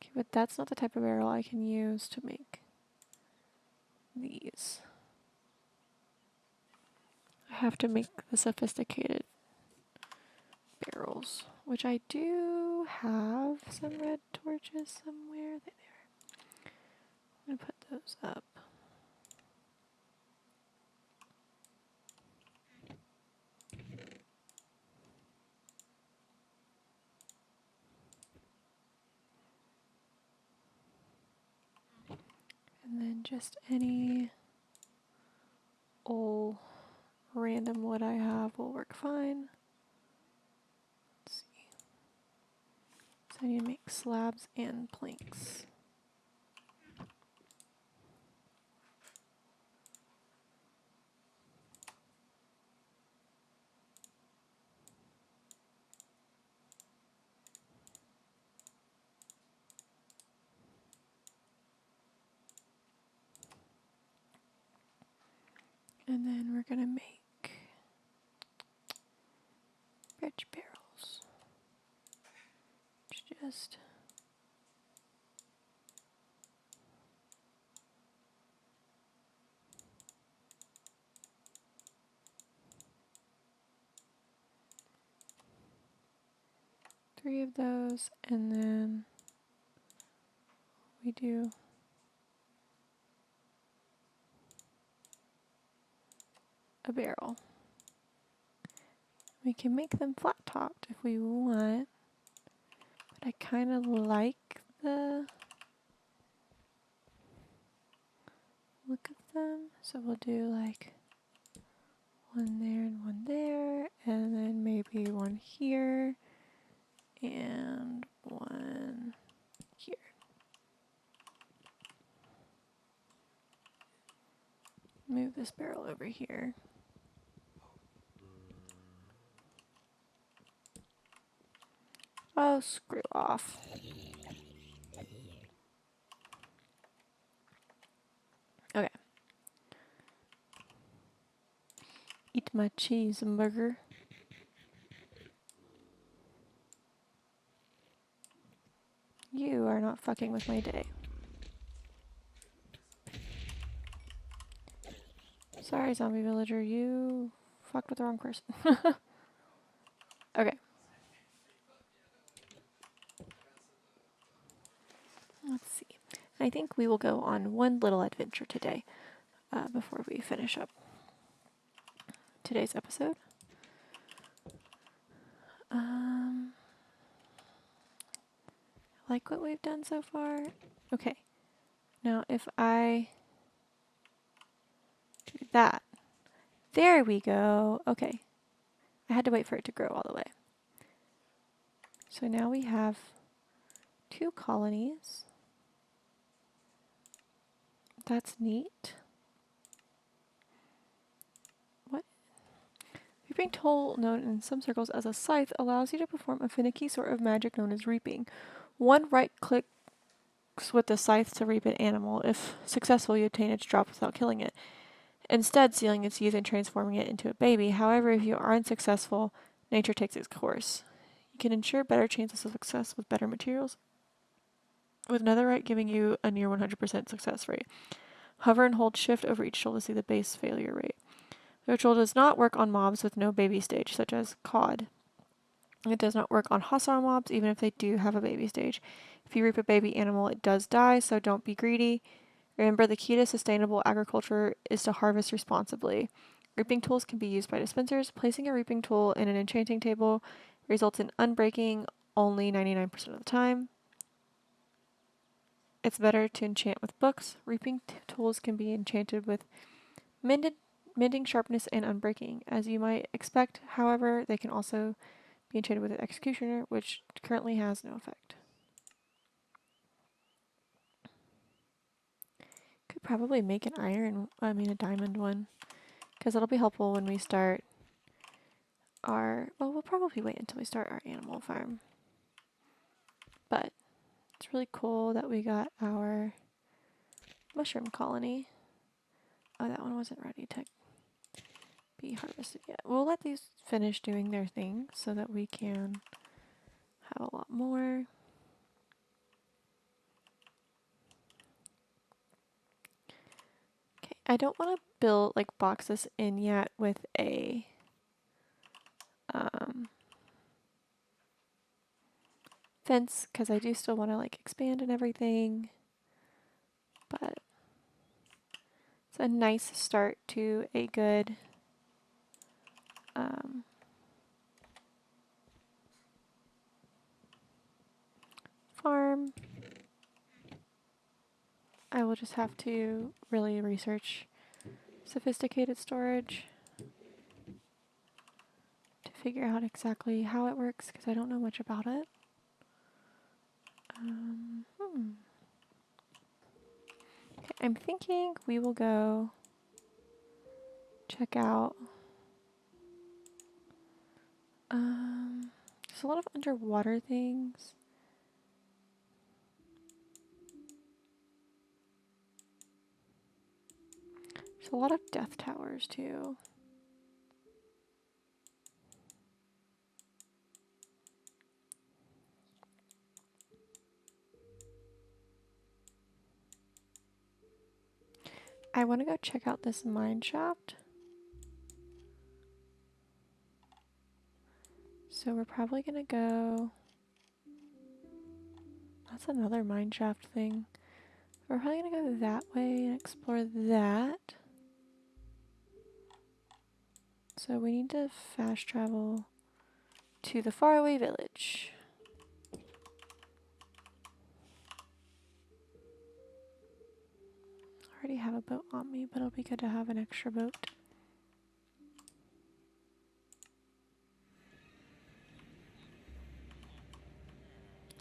Okay, but that's not the type of barrel I can use to make these. I have to make the sophisticated barrels, which I do have some red torches somewhere. There they are. I'm gonna put those up. And then just any old random wood I have will work fine. Let's see. So I need to make slabs and planks. And then we're gonna make bridge barrels. Just three of those, and then we do a barrel. We can make them flat topped if we want, but I kind of like the look of them, so we'll do like One there and one there, and then maybe one here, and one here. Move this barrel over here. Oh, screw off. Okay. Eat my cheeseburger. You are not fucking with my day. Sorry, zombie villager, you fucked with the wrong person. Okay. Let's see. I think we will go on one little adventure today before we finish up today's episode. Like what we've done so far. Okay. Now, if I do that. There we go. Okay. I had to wait for it to grow all the way. So now we have 2 colonies. That's neat. What? Reaping tool, known in some circles as a scythe, allows you to perform a finicky sort of magic known as reaping. One right clicks with the scythe to reap an animal. If successful, you obtain its drop without killing it, instead sealing its youth and transforming it into a baby. However, if you are unsuccessful, nature takes its course. You can ensure better chances of success with better materials, with netherite giving you a near 100% success rate. Hover and hold shift over each tool to see the base failure rate. The ritual does not work on mobs with no baby stage, such as cod. It does not work on hostile mobs, even if they do have a baby stage. If you reap a baby animal, it does die, so don't be greedy. Remember, the key to sustainable agriculture is to harvest responsibly. Reaping tools can be used by dispensers. Placing a reaping tool in an enchanting table results in unbreaking only 99% of the time. It's better to enchant with books. Reaping tools can be enchanted with mending, sharpness, and unbreaking. As you might expect, however, they can also be enchanted with an executioner, which currently has no effect. Could probably make an a diamond one, because it'll be helpful when we start we'll probably wait until we start our animal farm. But it's really cool that we got our mushroom colony. Oh, that one wasn't ready to be harvested yet. We'll let these finish doing their thing so that we can have a lot more. Okay, I don't want to box this in yet with a fence, because I do still want to expand and everything. But it's a nice start to a good farm. I will just have to really research sophisticated storage to figure out exactly how it works, because I don't know much about it. Okay, I'm thinking we will go check out. There's a lot of underwater things. There's a lot of death towers too. I want to go check out this mine shaft. So we're probably going to go... That's another mine shaft thing. We're probably going to go that way and explore that. So we need to fast travel to the faraway village. I already have a boat on me, but it'll be good to have an extra boat.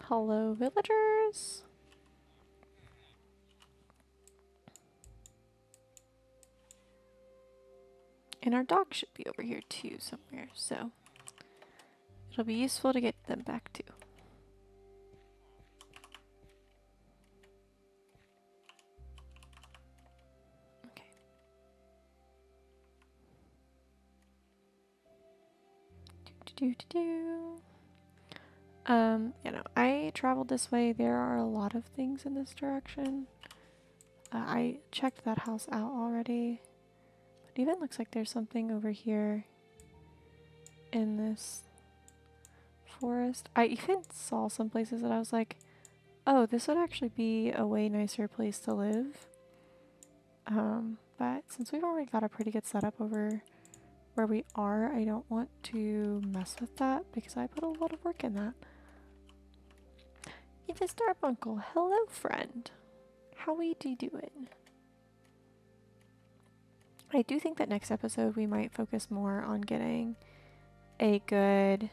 Hello, villagers! And our dog should be over here too somewhere, so it'll be useful to get them back too. Okay. Do. I traveled this way. There are a lot of things in this direction. I checked that house out already. But it even looks like there's something over here in this forest. I even saw some places that I was like, oh, this would actually be a way nicer place to live. But since we've already got a pretty good setup over where we are, I don't want to mess with that because I put a lot of work in that. It is Darbunkle. Hello, friend. How we doing? I do think that next episode we might focus more on getting a good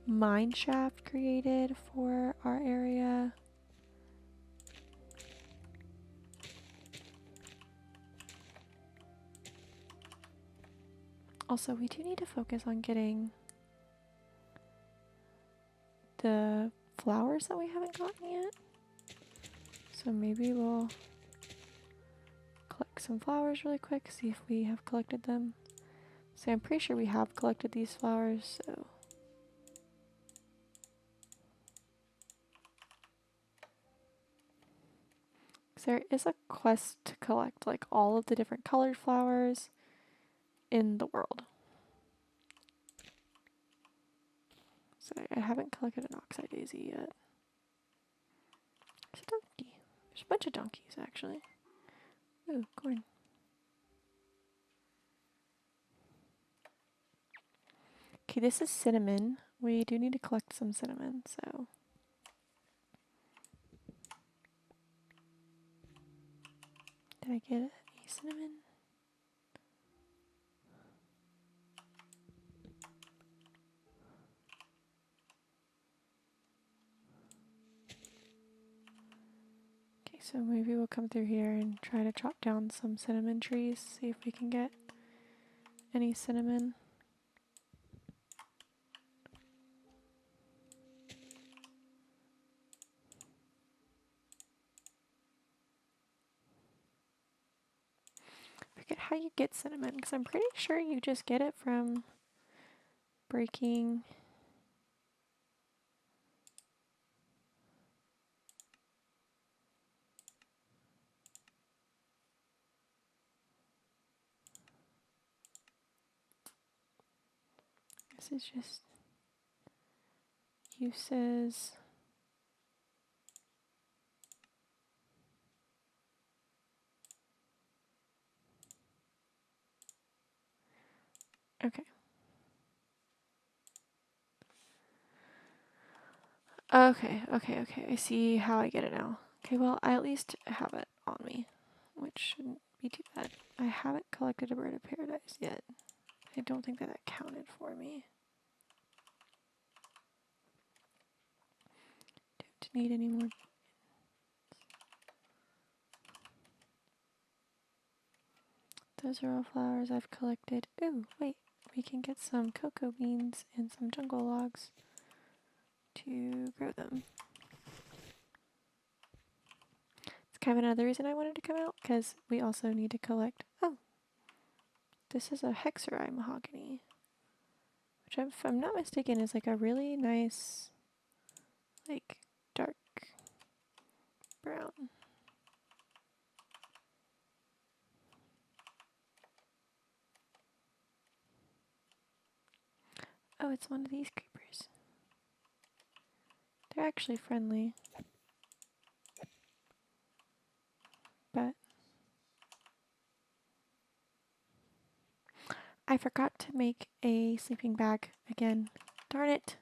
mine shaft created for our area. Also, we do need to focus on getting the flowers that we haven't gotten yet. So maybe we'll collect some flowers really quick, see if we have collected them. So I'm pretty sure we have collected these flowers, so. There is a quest to collect like all of the different colored flowers in the world. So I haven't collected an oxeye daisy yet. There's a donkey. There's a bunch of donkeys actually. Ooh, corn. Okay, this is cinnamon. We do need to collect some cinnamon, so. Did I get a cinnamon? Okay, so maybe we'll come through here and try to chop down some cinnamon trees, see if we can get any cinnamon. I forget how you get cinnamon, because I'm pretty sure you just get it from breaking. This is just uses. Okay. Okay. I see how I get it now. Okay, well, I at least have it on me, which shouldn't be too bad. I haven't collected a bird of paradise yet. I don't think that counted for me. Don't need any more. Those are all flowers I've collected. Ooh, wait. We can get some cocoa beans and some jungle logs to grow them. It's kind of another reason I wanted to come out, because we also need to collect. Oh, this is a hexeri mahogany, which, if I'm not mistaken, is like a really nice, like, dark brown. Oh, it's one of these creepers. They're actually friendly. But I forgot to make a sleeping bag again. Darn it.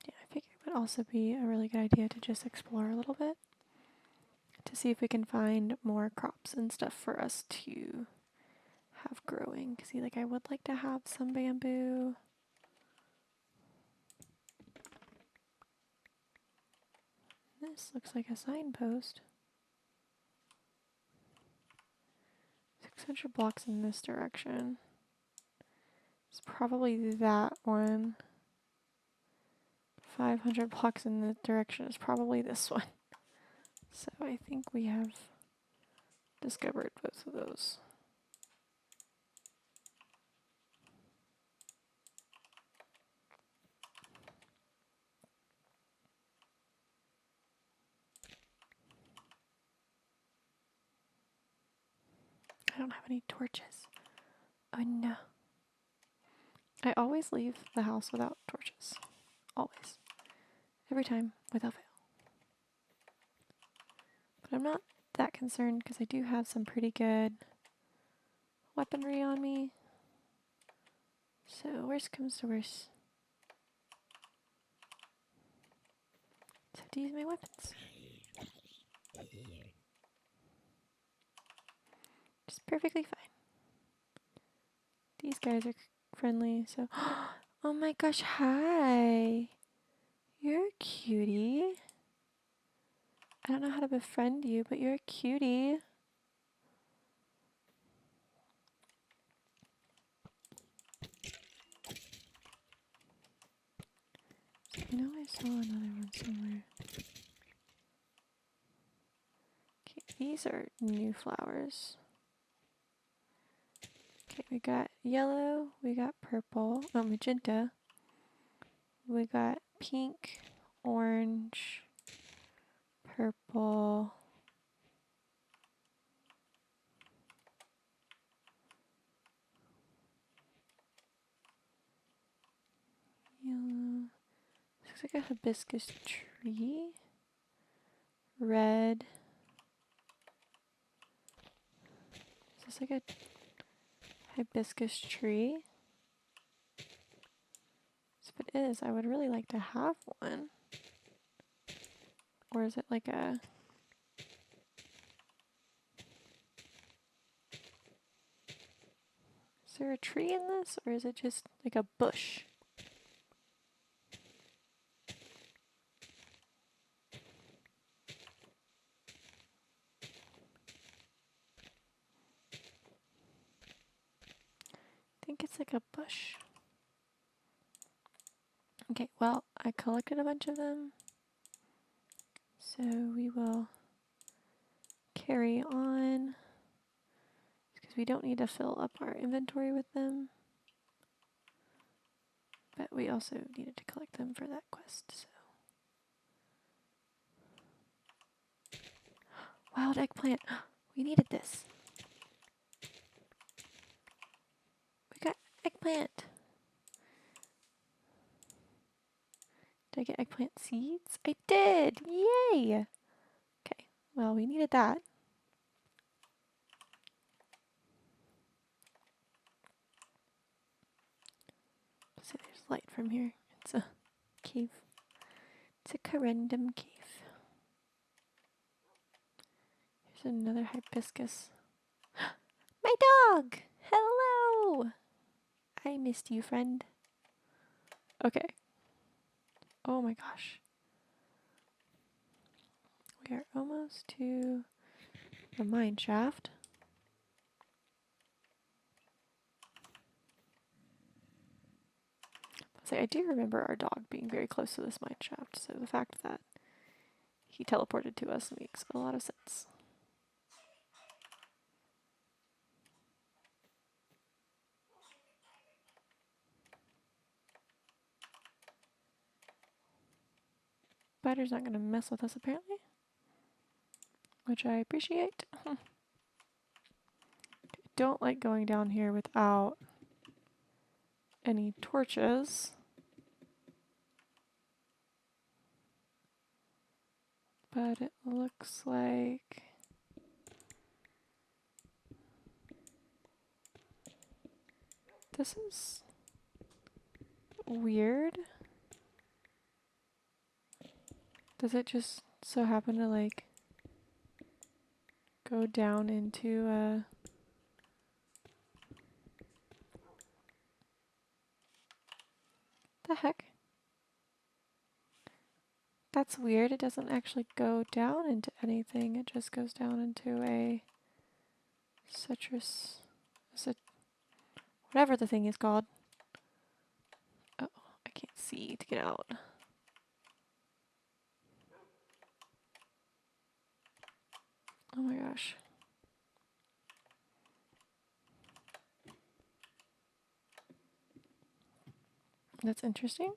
Yeah, I figured it would also be a really good idea to just explore a little bit, to to see if we can find more crops and stuff for us to have growing. See, like I would like to have some bamboo. This looks like a signpost. 600 blocks in this direction. It's probably that one. 500 blocks in the direction is probably this one. So I think we have discovered both of those. I don't have any torches. Oh no. I always leave the house without torches. Always. Every time, without fail. But I'm not that concerned because I do have some pretty good weaponry on me. So worst comes to worst. So I have to use my weapons. Just perfectly fine. These guys are friendly, so... Oh my gosh, hi! You're a cutie. I don't know how to befriend you, but you're a cutie. I know I saw another one somewhere. Okay, these are new flowers. Okay, we got yellow, we got purple, oh, magenta. We got pink, orange, purple. Yellow. Looks like a hibiscus tree. Red. Is this like a hibiscus tree? If it is, I would really like to have one. Or is it like a... Is there a tree in this? Or is it just like a bush? I think it's like a bush. Okay, well, I collected a bunch of them. So we will carry on. Because we don't need to fill up our inventory with them. But we also needed to collect them for that quest, so. Wild eggplant! We needed this. We got eggplant! Did I get eggplant seeds? I did! Yay! Okay, well, we needed that. So there's light from here. It's a cave. It's a corundum cave. Here's another hibiscus. My dog! Hello! I missed you, friend. Okay. Oh my gosh. We are almost to the mine shaft. So I do remember our dog being very close to this mine shaft, so the fact that he teleported to us makes a lot of sense. Spider's not going to mess with us apparently, which I appreciate. Don't like going down here without any torches. But it looks like this is weird. Does it just so happen to like go down into the heck? That's weird. It doesn't actually go down into anything. It just goes down into a citrus, whatever the thing is called. Oh, I can't see to get out. Oh my gosh. That's interesting.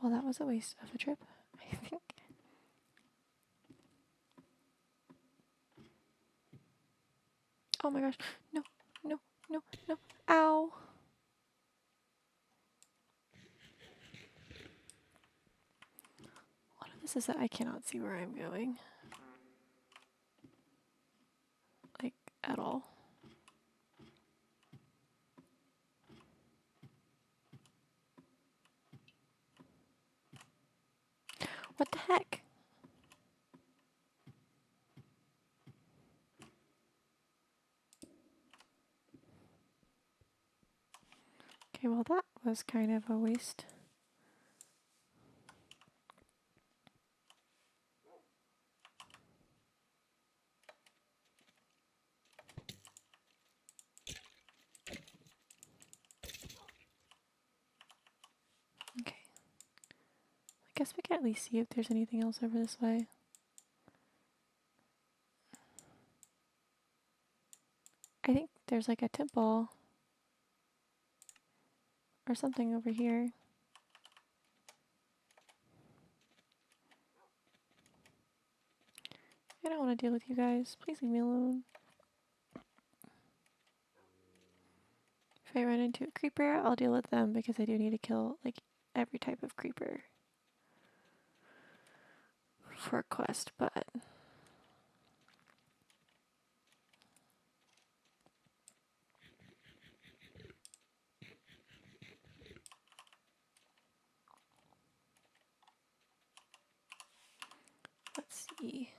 Well, that was a waste of a trip, I think. Oh my gosh. No, no, no, no. Ow. What of this is that I cannot see where I'm going. Like, at all. What the heck? Okay, well that was kind of a waste. Okay. I guess we can at least see if there's anything else over this way. I think there's like a temple or something over here. I don't want to deal with you guys. Please leave me alone. If I run into a creeper, I'll deal with them because I do need to kill like every type of creeper for a quest, but let's see.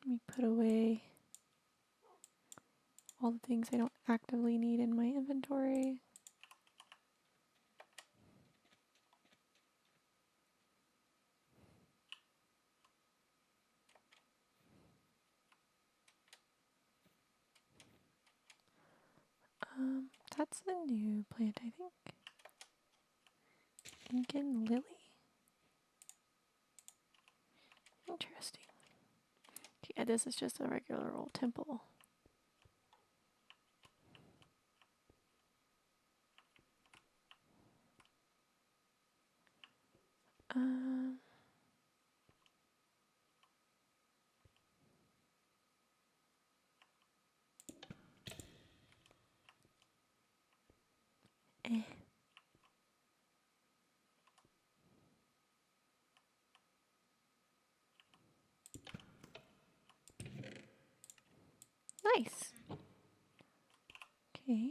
Let me put away all the things I don't actively need in my inventory. That's a new plant, I think. Incan lily? Interesting. Yeah, this is just a regular old temple. Eh. Nice. Okay.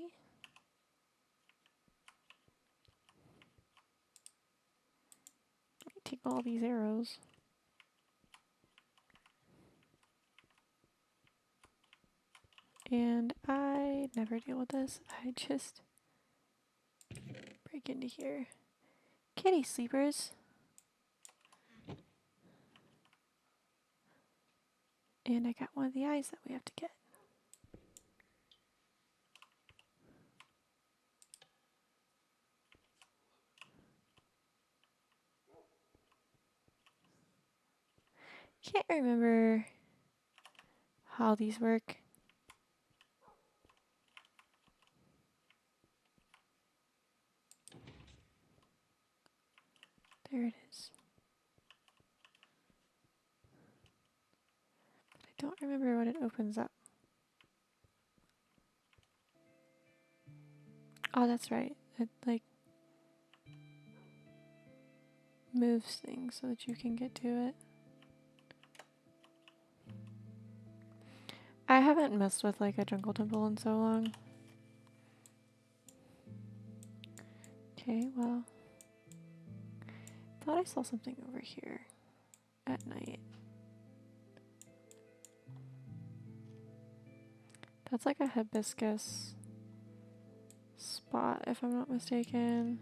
Let me take all these arrows. And I never deal with this. I just break into here. Kitty sleepers. And I got one of the eyes that we have to get. Can't remember how these work. There it is. But I don't remember what it opens up. Oh, that's right. It like moves things so that you can get to it. I haven't messed with like a jungle temple in so long. Okay, well, thought I saw something over here at night. That's like a hibiscus spot, if I'm not mistaken.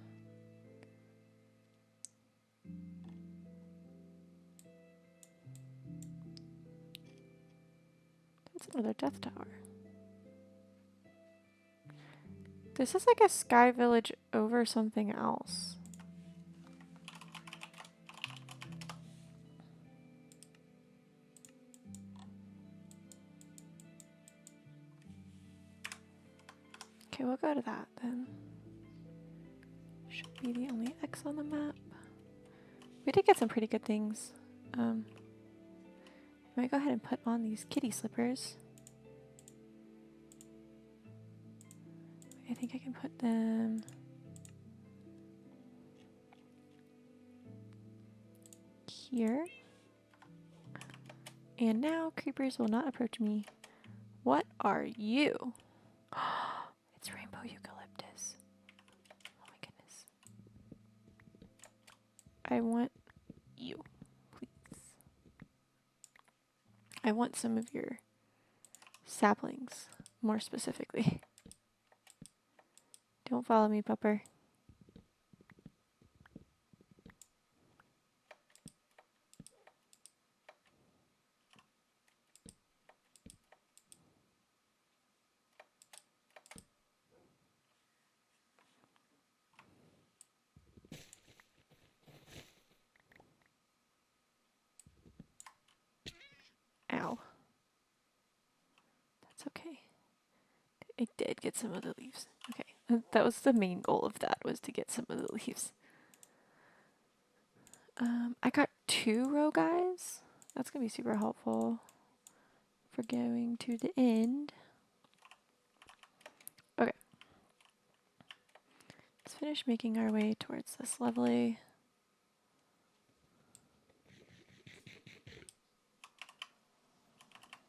That's another death tower. This is like a sky village over something else. Okay, we'll go to that then. Should be the only X on the map. We did get some pretty good things. I might go ahead and put on these kitty slippers. I think I can put them here. And now creepers will not approach me. What are you? It's rainbow eucalyptus. Oh my goodness. I want you, please. I want some of your saplings, more specifically. Don't follow me, pupper. Ow. That's okay. I did get some of the leaves. Okay. That was the main goal of that, was to get some of the leaves. I got 2 row guys. That's going to be super helpful for going to the end. Okay. Let's finish making our way towards this lovely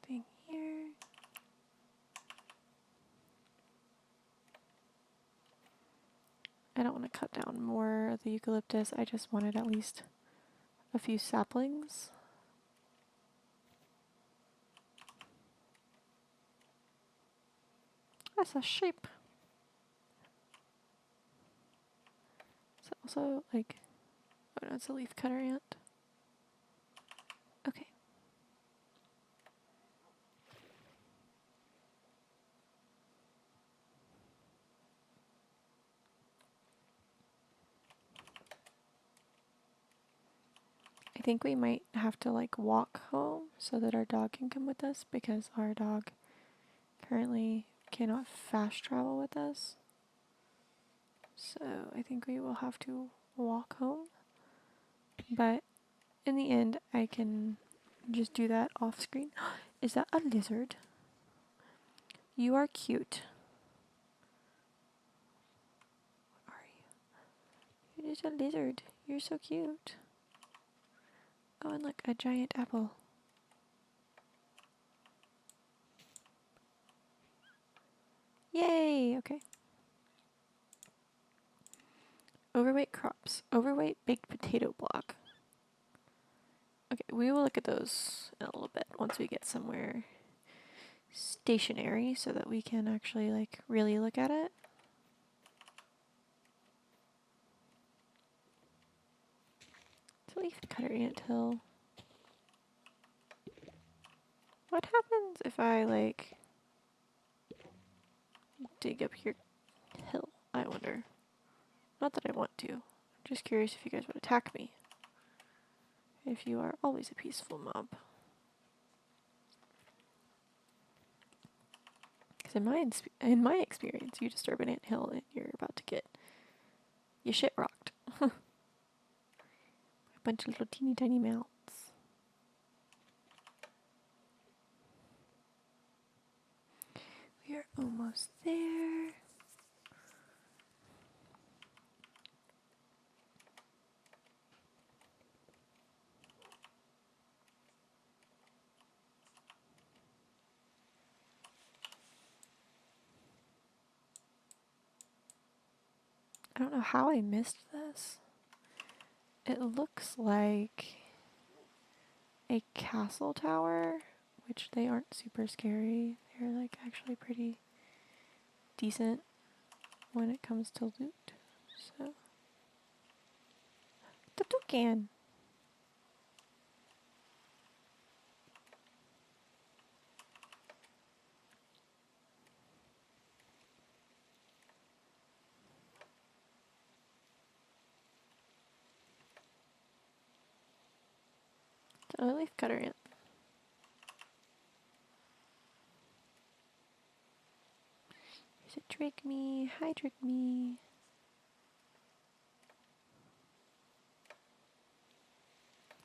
thing here. I don't want to cut down more of the eucalyptus. I just wanted at least a few saplings. That's a sheep. Is it also like, oh no, it's a leaf cutter ant. Okay. I think we might have to like walk home so that our dog can come with us, because our dog currently cannot fast travel with us. So I think we will have to walk home. But in the end, I can just do that off screen. Is that a lizard? You are cute. What are you? It is a lizard. You're so cute. Oh, and look, a giant apple. Yay! Okay. Overweight crops. Overweight baked potato block. Okay, we will look at those in a little bit once we get somewhere stationary so that we can actually like really look at it. It's a leaf cutter anthill. What happens if I like dig up your hill? I wonder. Not that I want to. I'm just curious if you guys would attack me. If you are always a peaceful mob. Because in my experience, you disturb an anthill and you're about to get your shit rocked. A bunch of little teeny tiny mouths. We are almost there. I don't know how I missed this. It looks like a castle tower, which they aren't super scary. They're like actually pretty decent when it comes to loot. So, the toucan. A leaf cutter ant. There's a drake me. Hi, drake me.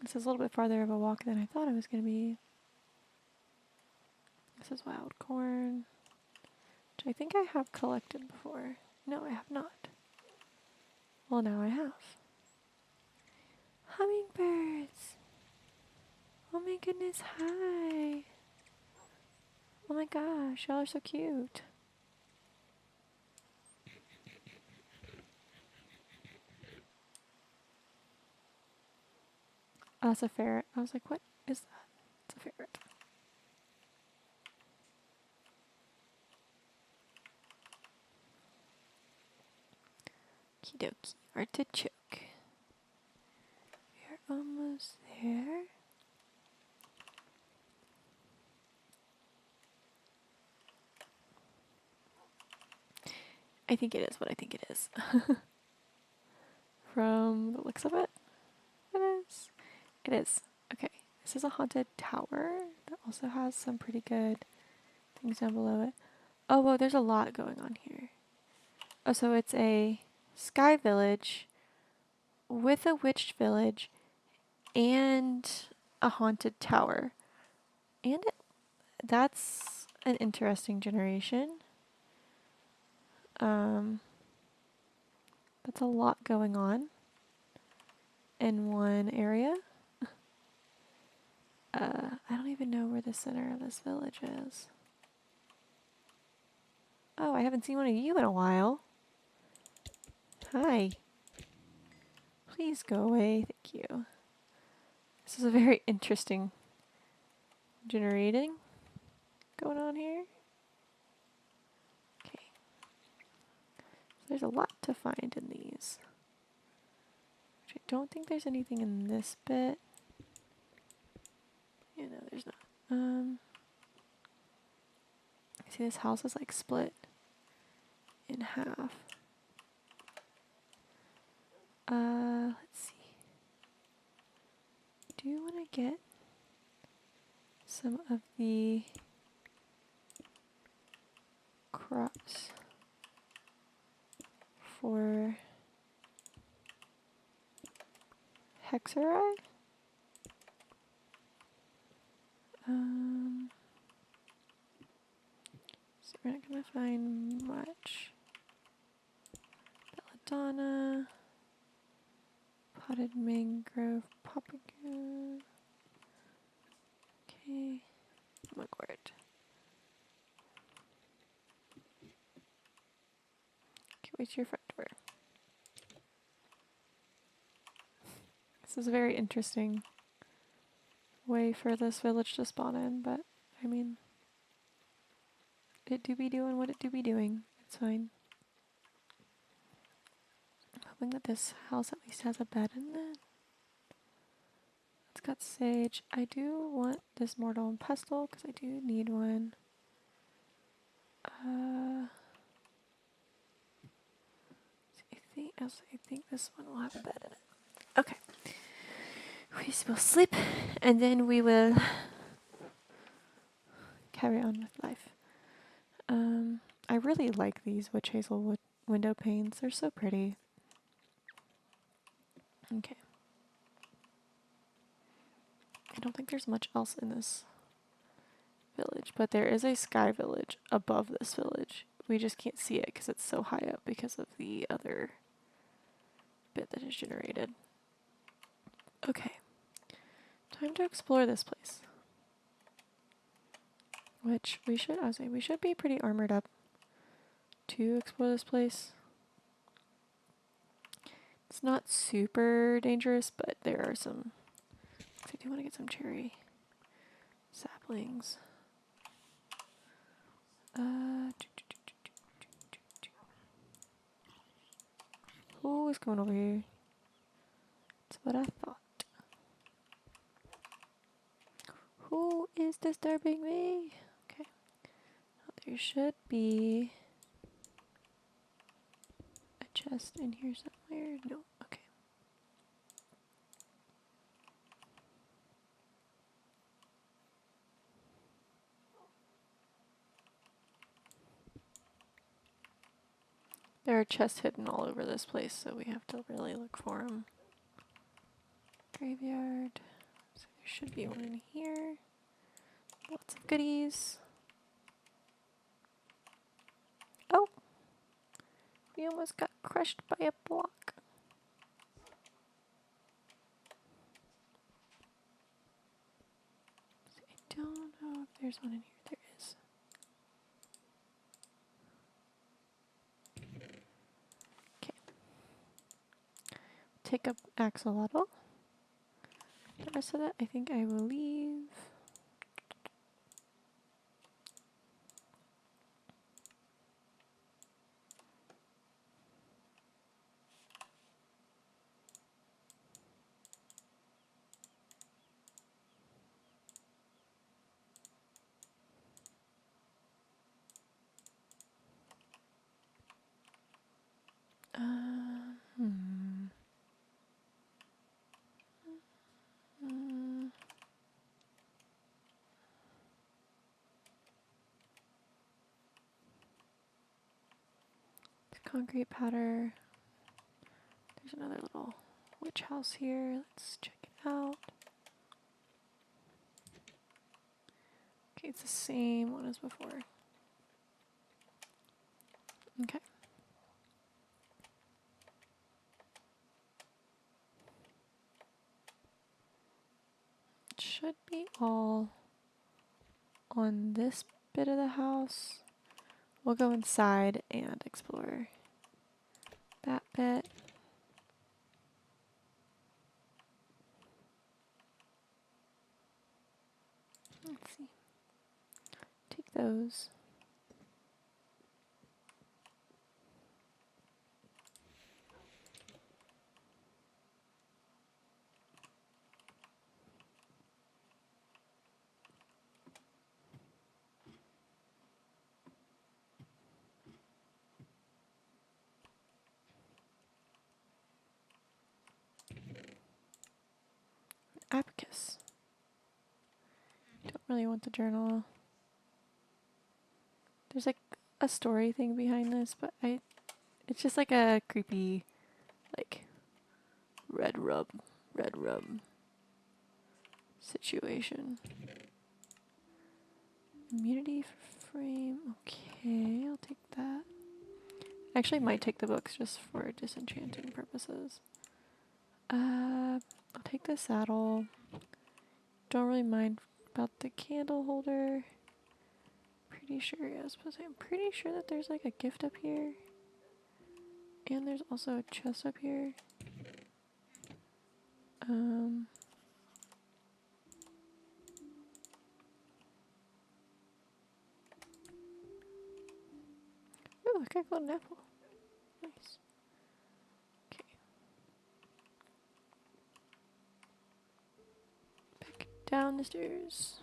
This is a little bit farther of a walk than I thought it was going to be. This is wild corn, which I think I have collected before. No, I have not. Well, now I have. Hummingbirds! Oh my goodness, hi! Oh my gosh, y'all are so cute. Oh, that's a ferret. I was like, what is that? It's a ferret. Okie dokie. Artichoke. We're almost there. I think it is what I think it is. From the looks of it, it is. It is. Okay. This is a haunted tower that also has some pretty good things down below it. Oh, whoa, there's a lot going on here. Oh, so it's a sky village with a witch village and a haunted tower. And that's an interesting generation. That's a lot going on in one area. I don't even know where the center of this village is. Oh, I haven't seen one of you in a while. Hi. Please go away. Thank you. This is a very interesting generating going on here. Okay. So there's a lot to find in these. Which I don't think there's anything in this bit. Yeah, no, there's not. See, this house is like split in half. Let's see. Do you want to get some of the crops for Hexeri? So we're not gonna find much. Belladonna, potted mangrove, papago. Okay, mugwort. Okay, wait to your front door. This is a very interesting way for this village to spawn in, but I mean, it do be doing what it do be doing. It's fine. I'm hoping that this house at least has a bed in it. It's got sage. I do want this mortal and pestle because I do need one. I think this one will have a bed in it. Okay. We will sleep and then we will carry on with life. I really like these witch hazel window panes. They're so pretty. Okay. I don't think there's much else in this village, but there is a sky village above this village. We just can't see it because it's so high up because of the other bit that is generated. Okay. Time to explore this place. Which we should, I was saying, we should be pretty armored up to explore this place. It's not super dangerous, but there are some. I do want to get some cherry saplings. Who is coming over here? That's what I thought. Who is disturbing me? Okay. There should be a chest in here somewhere. No. Okay. There are chests hidden all over this place, so we have to really look for them. Graveyard. So there should be one in here. Lots of goodies. Oh! We almost got crushed by a block. I don't know if there's one in here. There is. Okay. Take up axolotl. The rest of that, I think I will leave. Hmm. Concrete powder. There's another little witch house here. Let's check it out. Okay, it's the same one as before. Okay. It should be all on this bit of the house. We'll go inside and explore that bit. Let's see. Take those. Abacus. Don't really want the journal. There's like a story thing behind this, but it's just like a creepy, like, red rub situation. Immunity for frame. Okay, I'll take that. I actually might take the books just for disenchanting purposes. I'll take the saddle. Don't really mind about the candle holder. Pretty sure, yeah, I'm pretty sure that there's like a gift up here. And there's also a chest up here. Oh, look, I got an apple. Nice. Okay. Back down the stairs.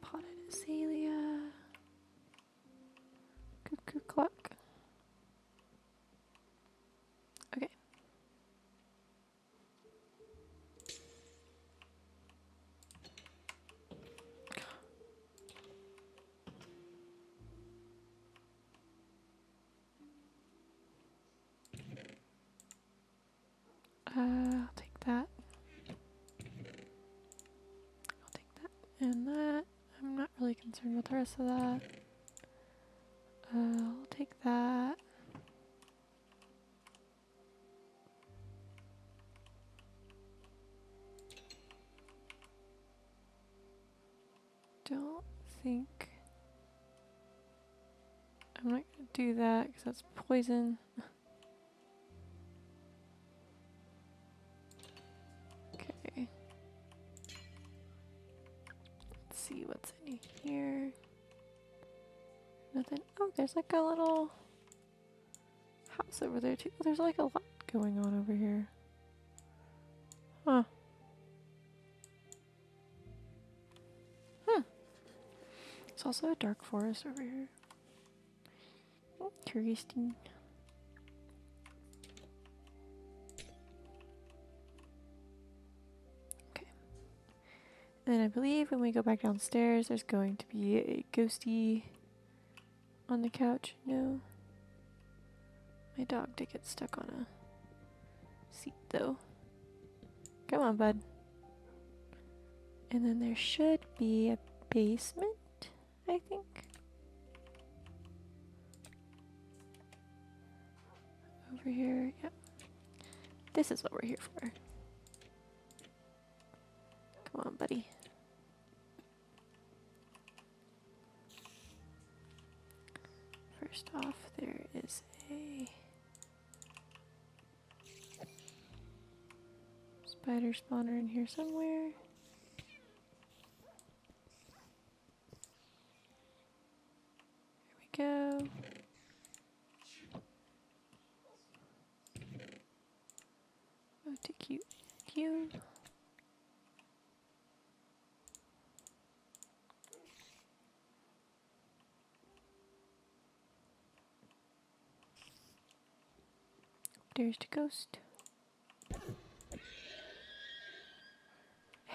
Potted azalea. Cuckoo clock. Okay. I'll take that. I'll take that and that. I'm not really concerned with the rest of that. I'll take that. don't think I'm not gonna do that because that's poison. Okay. Let's see what's in here. Nothing. Oh, there's like a little house over there too. Oh, there's like a lot going on over here. Huh. There's also a dark forest over here. Interesting. Okay. And I believe when we go back downstairs, there's going to be a ghosty on the couch. No. My dog did get stuck on a seat though. Come on, bud. And then there should be a basement, I think. Over here, yep. This is what we're here for. Come on, buddy. First off, there is a spider spawner in here somewhere. Here we go. Oh, too cute. Cute. There's the ghost.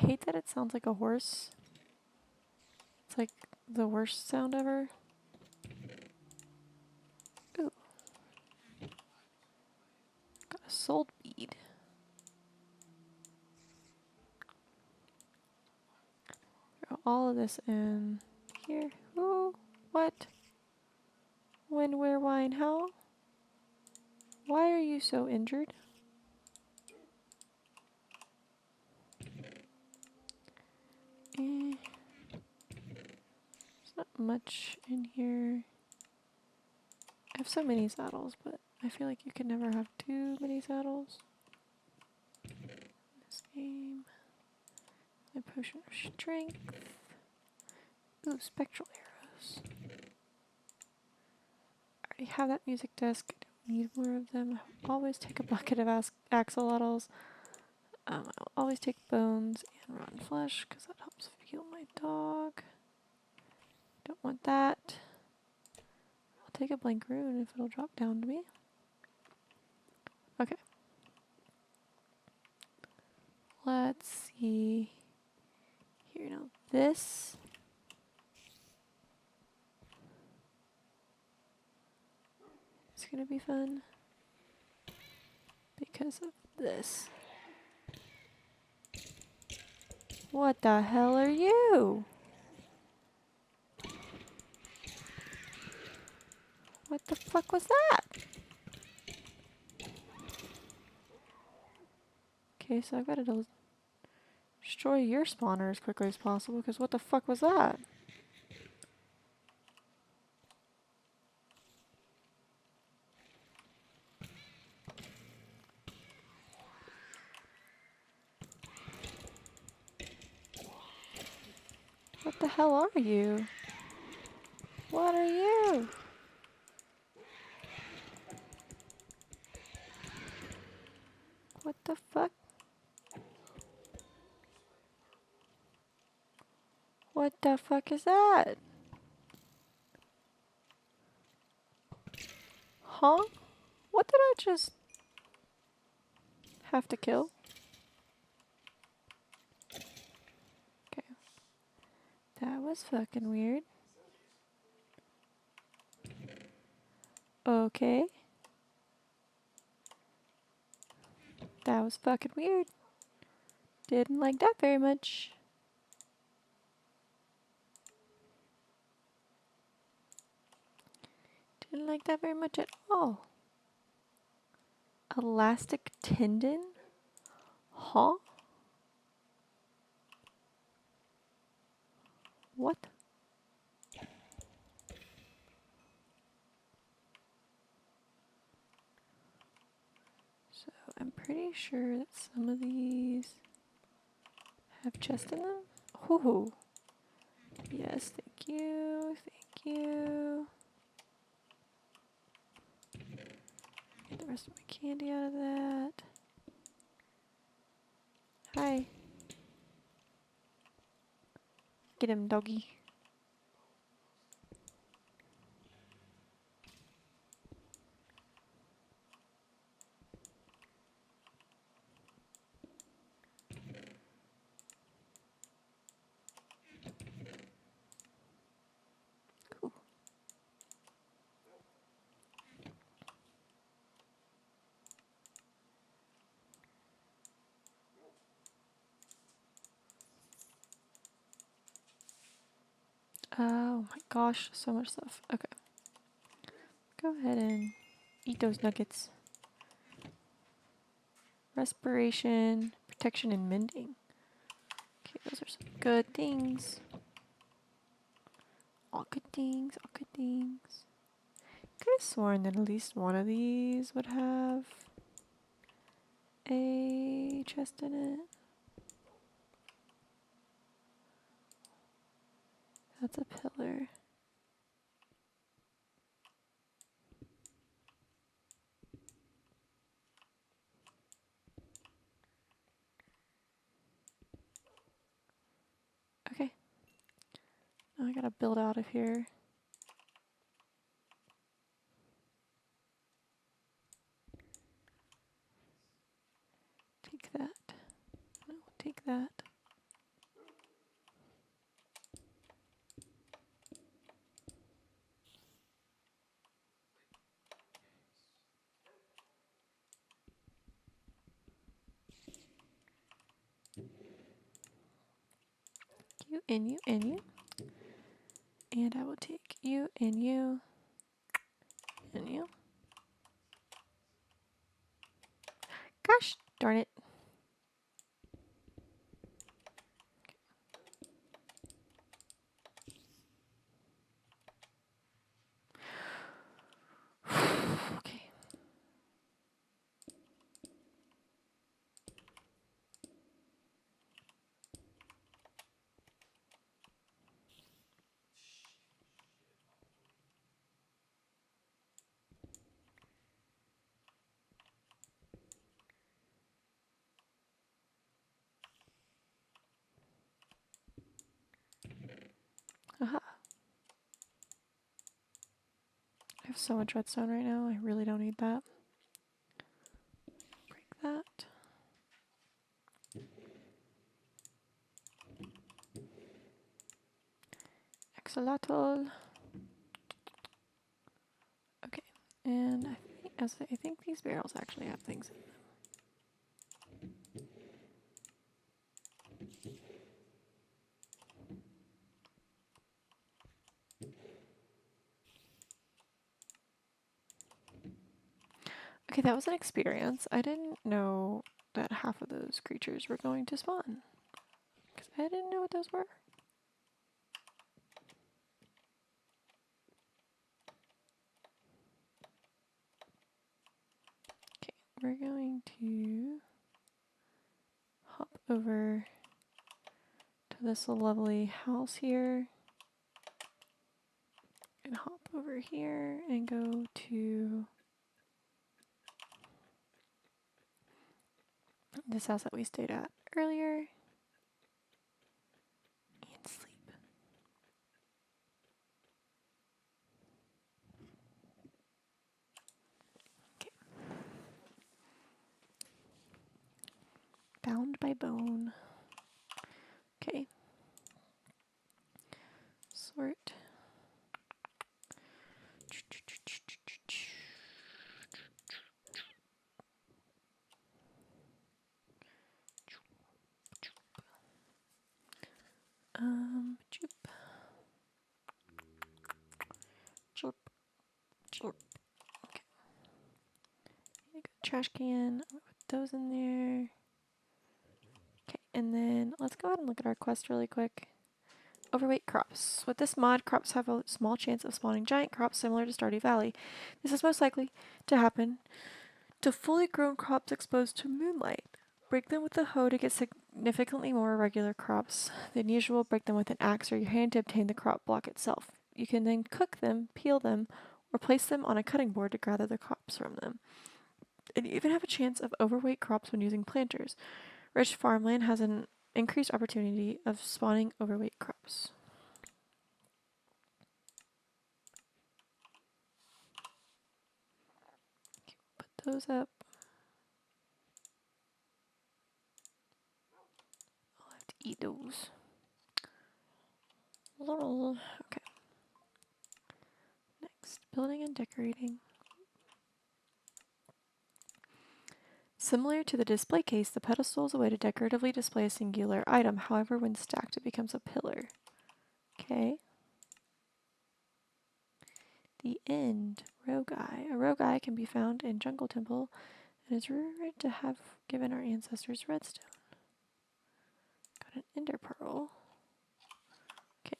I hate that it sounds like a horse. It's like the worst sound ever. Ooh. Got a soul bead. Throw all of this in here. Ooh, what? When, where, why, and how? Why are you so injured? There's not much in here. I have so many saddles, but I feel like you can never have too many saddles. This game. A potion of strength. Ooh, spectral arrows. I already have that music disc. I don't need more of them. I always take a bucket of axolotls. I'll always take bones and rotten flesh because that helps fuel my dog. Don't want that. I'll take a blank rune if it'll drop down to me. Okay. Let's see. Here now. This is gonna be fun because of this. What the hell are you? What the fuck was that? Okay, so I've got to destroy your spawner as quickly as possible, because what the fuck was that? What the hell are you? What are you? What the fuck? What the fuck is that? Huh? What did I just have to kill? Okay. That was fucking weird. Okay. That was fucking weird. Didn't like that very much. Didn't like that very much at all. Elastic tendon? Huh? What? So I'm pretty sure that some of these have chest in them. Ooh. Yes, thank you. Thank you. Get the rest of my candy out of that. Hi. Get him, doggy. Cool. Oh my gosh, so much stuff. Okay. Go ahead and eat those nuggets. Respiration, protection, and mending. Okay, those are some good things. All good things, all good things. Could have sworn that at least one of these would have a chest in it. That's a pillar. Okay. Now I gotta build out of here. Take that. No, take that. You and you and you. And I will take you and you and you. Gosh darn it. Okay. Aha. I have so much redstone right now. I really don't need that. Break that. Axolotl. Okay. And I think these barrels actually have things in them. Okay, that was an experience. I didn't know that half of those creatures were going to spawn. Because I didn't know what those were. Okay, we're going to hop over to this lovely house here. And hop over here and go to this house that we stayed at earlier. And sleep. Okay. Bound by bone. Okay. Sort. Choop. Chirp. Chirp. Okay. Trash can. I'll put those in there. Okay, and then let's go ahead and look at our quest really quick. Overweight crops. With this mod, crops have a small chance of spawning giant crops similar to Stardew Valley. This is most likely to happen to fully grown crops exposed to moonlight. Break them with a hoe to get significantly more regular crops than usual. Break them with an axe or your hand to obtain the crop block itself. You can then cook them, peel them, or place them on a cutting board to gather the crops from them. And you even have a chance of overweight crops when using planters. Rich farmland has an increased opportunity of spawning overweight crops. Put those up. I'll have to eat those. Okay. Next, building and decorating. Similar to the display case, the pedestal is a way to decoratively display a singular item. However, when stacked, it becomes a pillar. Okay. The end. Rogue eye. A rogue eye can be found in Jungle Temple and is rumored to have given our ancestors redstone. Got an ender pearl. Okay.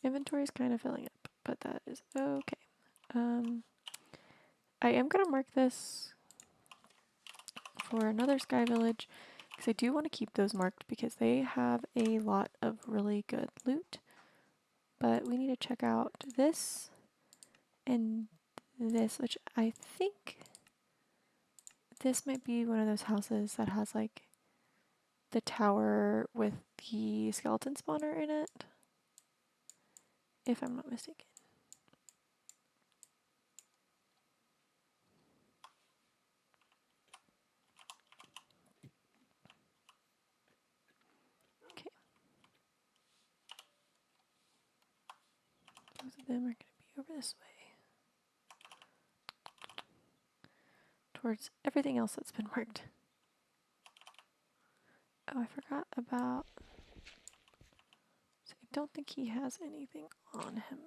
Inventory is kind of filling up, but that is okay. I am going to mark this for another Sky Village because I do want to keep those marked because they have a lot of really good loot. But we need to check out this and this, which I think this might be one of those houses that has like the tower with the skeleton spawner in it, if I'm not mistaken. Okay. Both of them are going to be over this way. Towards everything else that's been marked. Oh, I forgot about... So I don't think he has anything on him,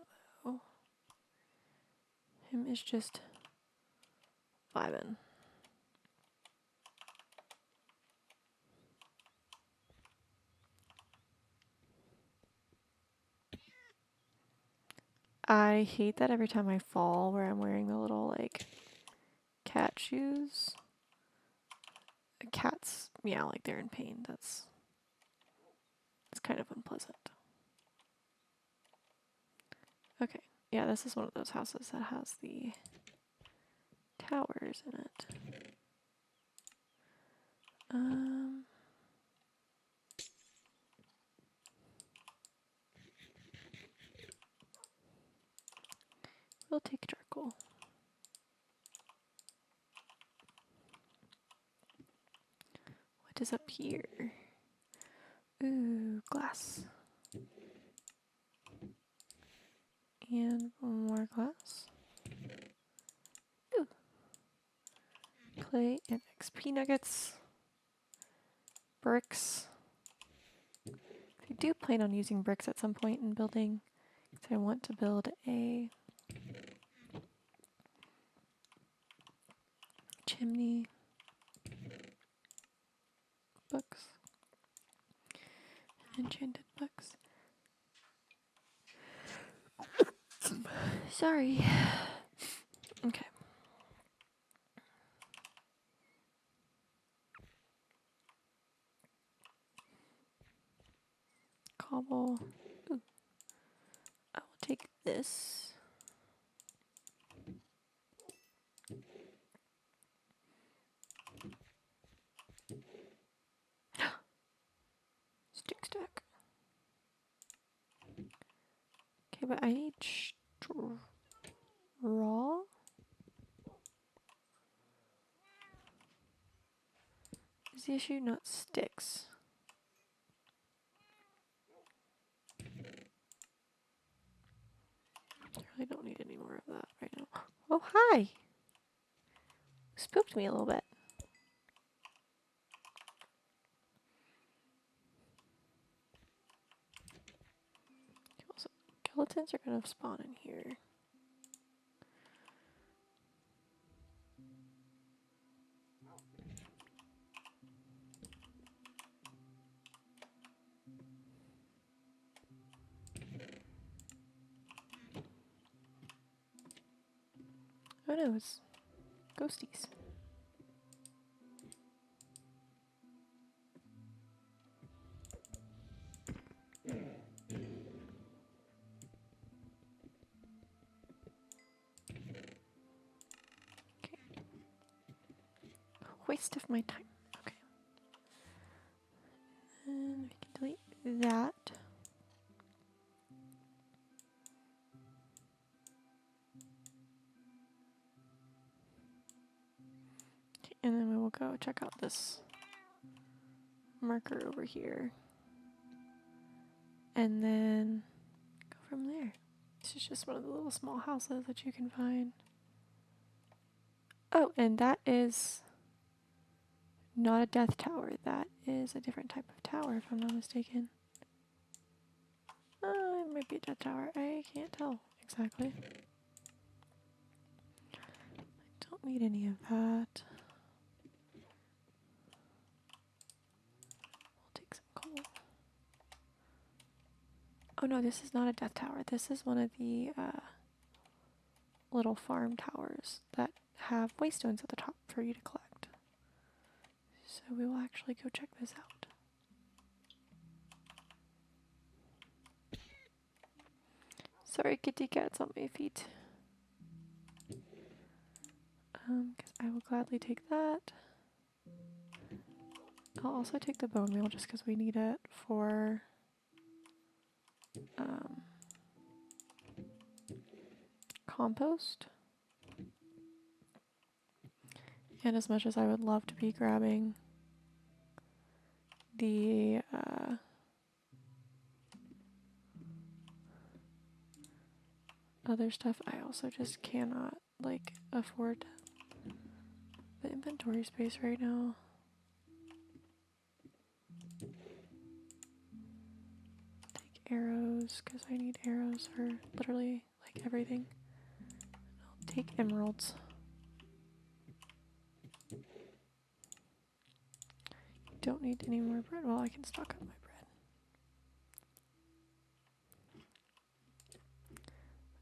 though. Him is just vibing. I hate that every time I fall where I'm wearing the little, like, cat shoes. Cats meow like they're in pain. It's kind of unpleasant. Okay, yeah, this is one of those houses that has the towers in it. We'll take charcoal. What is up here? Ooh, glass. And more glass. Ooh. Clay and XP nuggets. Bricks. I do plan on using bricks at some point in building, because I want to build a chimney. Books. Enchanted books. Sorry. Okay. Cobble. Ooh. I will take this. Stick stack. Okay, but I need straw. Is the issue not sticks? I really don't need any more of that right now. Oh, hi! Spooked me a little bit. Also, skeletons are gonna spawn in here. Oh no, it's ghosties. Okay. Waste of my time. Okay. And we can delete that. Okay, and then we will go check out this marker over here. And then go from there. This is just one of the little small houses that you can find. Oh, and that is not a death tower. That is a different type of tower, if I'm not mistaken. It might be a death tower. I can't tell exactly. I don't need any of that. We'll take some coal. Oh no, this is not a death tower. This is one of the little farm towers that have waystones at the top for you to collect. So we will actually go check this out. Sorry, kitty cat's on my feet. Because I will gladly take that. I'll also take the bone meal just because we need it for compost. And as much as I would love to be grabbing the other stuff, I also just cannot afford the inventory space right now. Take arrows because I need arrows for literally everything. I'll take emeralds. Don't need any more bread. Well, I can stock up my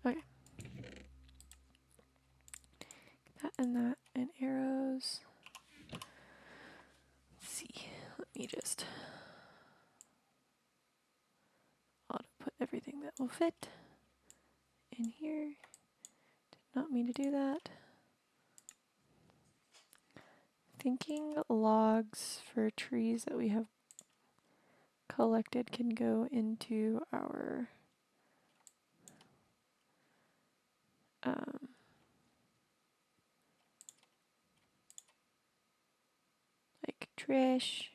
bread. Okay. That and arrows. Let's see. Let me just auto put everything that will fit in here. Did not mean to do that. Thinking logs for trees that we have collected can go into our trash.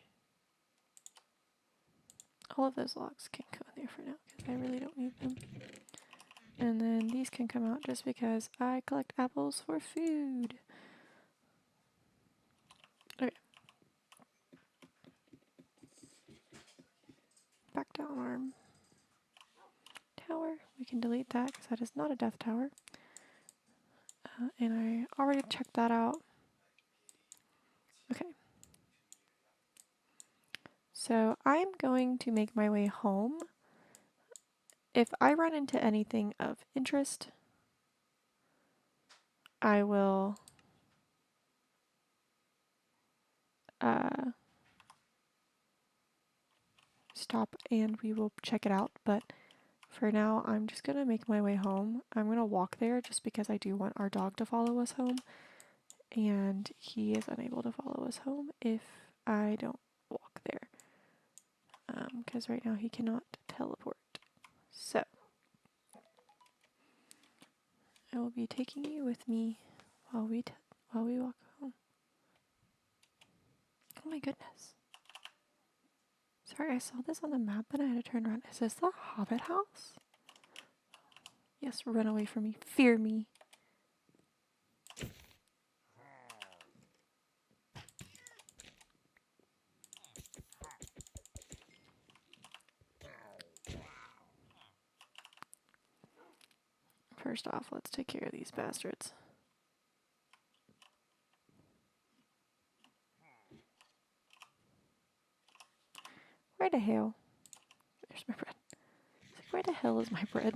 All of those logs can go in there for now because I really don't need them. And then these can come out just because I collect apples for food. Okay. Back down our tower. We can delete that because that is not a death tower. And I already checked that out. Okay. So I'm going to make my way home. If I run into anything of interest, I will stop and we will check it out. But for now, I'm just going to make my way home. I'm going to walk there just because I do want our dog to follow us home. And he is unable to follow us home if I don't walk there. Because right now he cannot teleport. So, I will be taking you with me while we walk home. Oh my goodness. Sorry, I saw this on the map and I had to turn around. Is this the Hobbit house? Yes, run away from me. Fear me. First off, let's take care of these bastards. Where the hell? There's my bread. It's like, where the hell is my bread?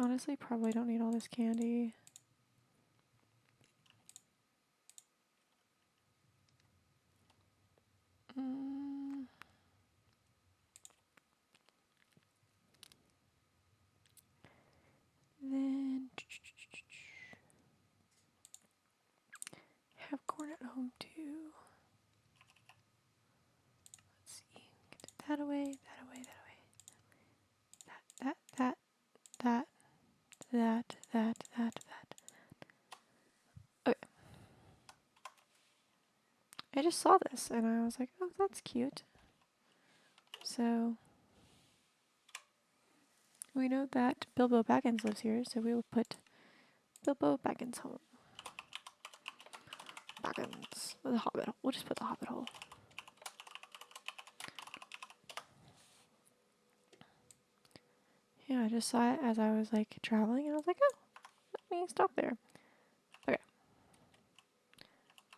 honestly probably don't need all this candy. Then have corn at home too. Let's see. Get that away, that away, that away. That, that. Okay. I just saw this and I was like, oh, that's cute. So we know that Bilbo Baggins lives here, so we will put Bilbo Baggins home. Baggins. The Hobbit. We'll just put the Hobbit hole. Yeah, I just saw it as I was like traveling and I was like, oh, let me stop there. Okay.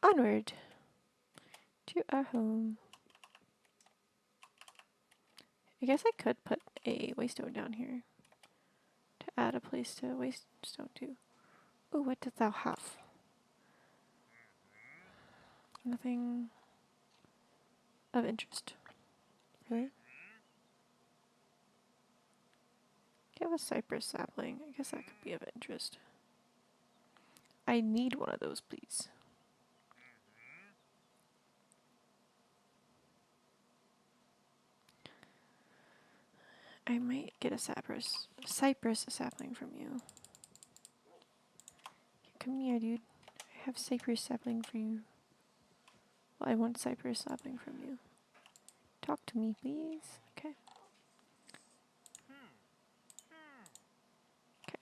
Onward to our home. I guess I could put a waystone down here to add a place to waystone to. Oh, what dost thou have? Nothing of interest. Really? Do you have a cypress sapling? I guess that could be of interest. I need one of those, please. I might get a cypress sapling from you. Come here, dude. I have cypress sapling for you. Well, I want cypress sapling from you. Talk to me, please. Okay. Okay.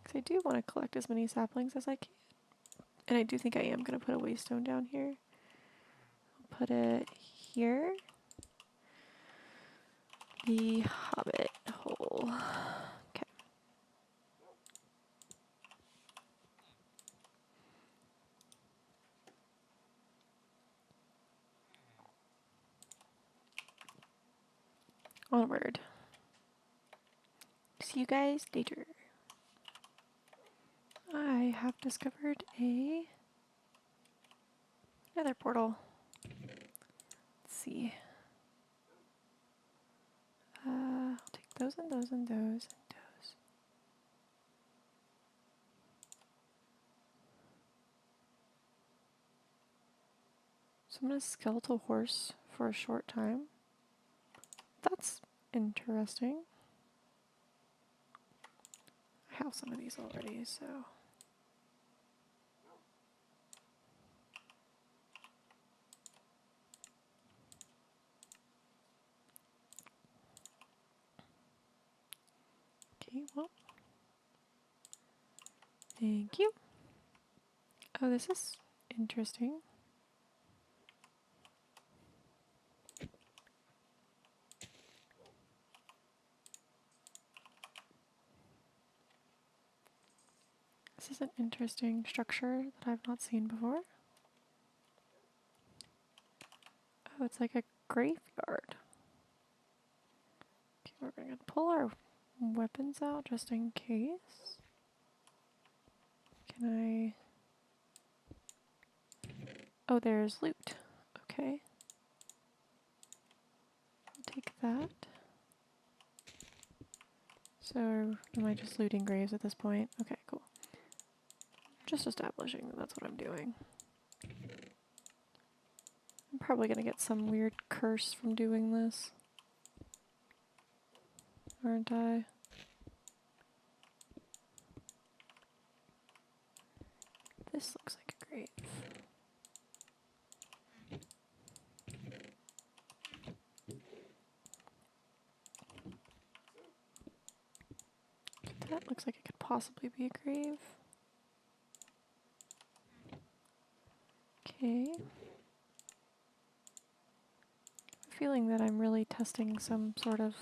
Because I do want to collect as many saplings as I can. And I do think I am going to put a waystone down here. I'll put it here. The Hobbit hole. Okay. Onward. See you guys later. I have discovered another portal. Let's see. I'll take those and those and those and those. So I'm going to skeletal horse for a short time. That's interesting. I have some of these already, so. Okay, well. Thank you. Oh, this is interesting. This is an interesting structure that I've not seen before. Oh, it's like a graveyard. Okay, we're going to pull our weapons out just in case. Can I... Oh, there's loot. Okay. I'll take that. So, am I just looting graves at this point? Okay, cool. Just establishing that that's what I'm doing. I'm probably gonna get some weird curse from doing this. Aren't I? This looks like a grave. That looks like it could possibly be a grave. Okay. I'm feeling that I'm really testing some sort of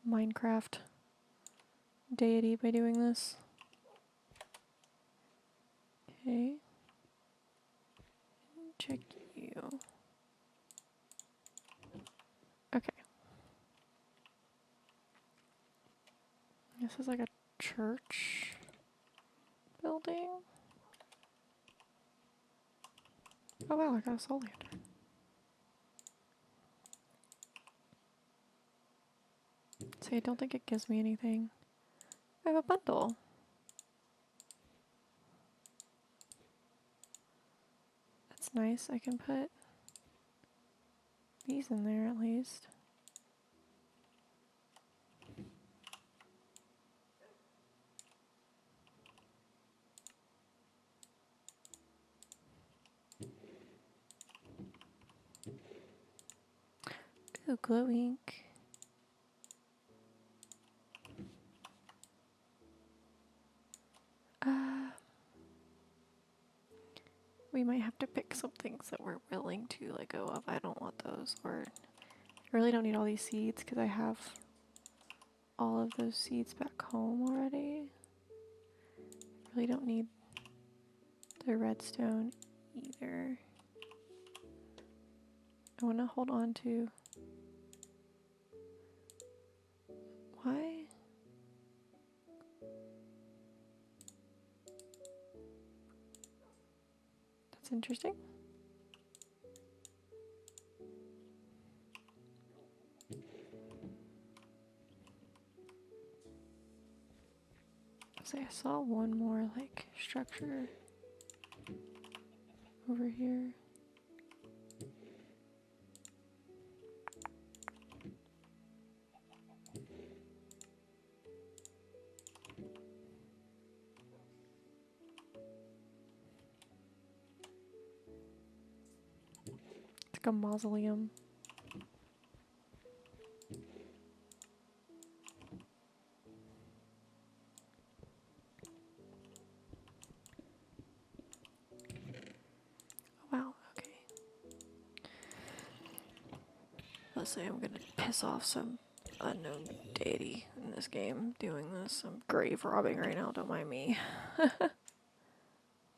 Minecraft deity by doing this. Okay. Check you. Okay. This is like a church building. Oh wow, I got a soul lantern. See, I don't think it gives me anything. I have a bundle. That's nice. I can put these in there at least. Ooh, glow ink. We might have to pick some things that we're willing to let go of. I don't want those, or I really don't need all these seeds because I have all of those seeds back home already. Really don't need the redstone either. I want to hold on to... Why? That's interesting. So I saw one more like structure over here. It's like a mausoleum. Wow, okay. Let's say I'm gonna piss off some unknown deity in this game doing this. I'm grave robbing right now, don't mind me.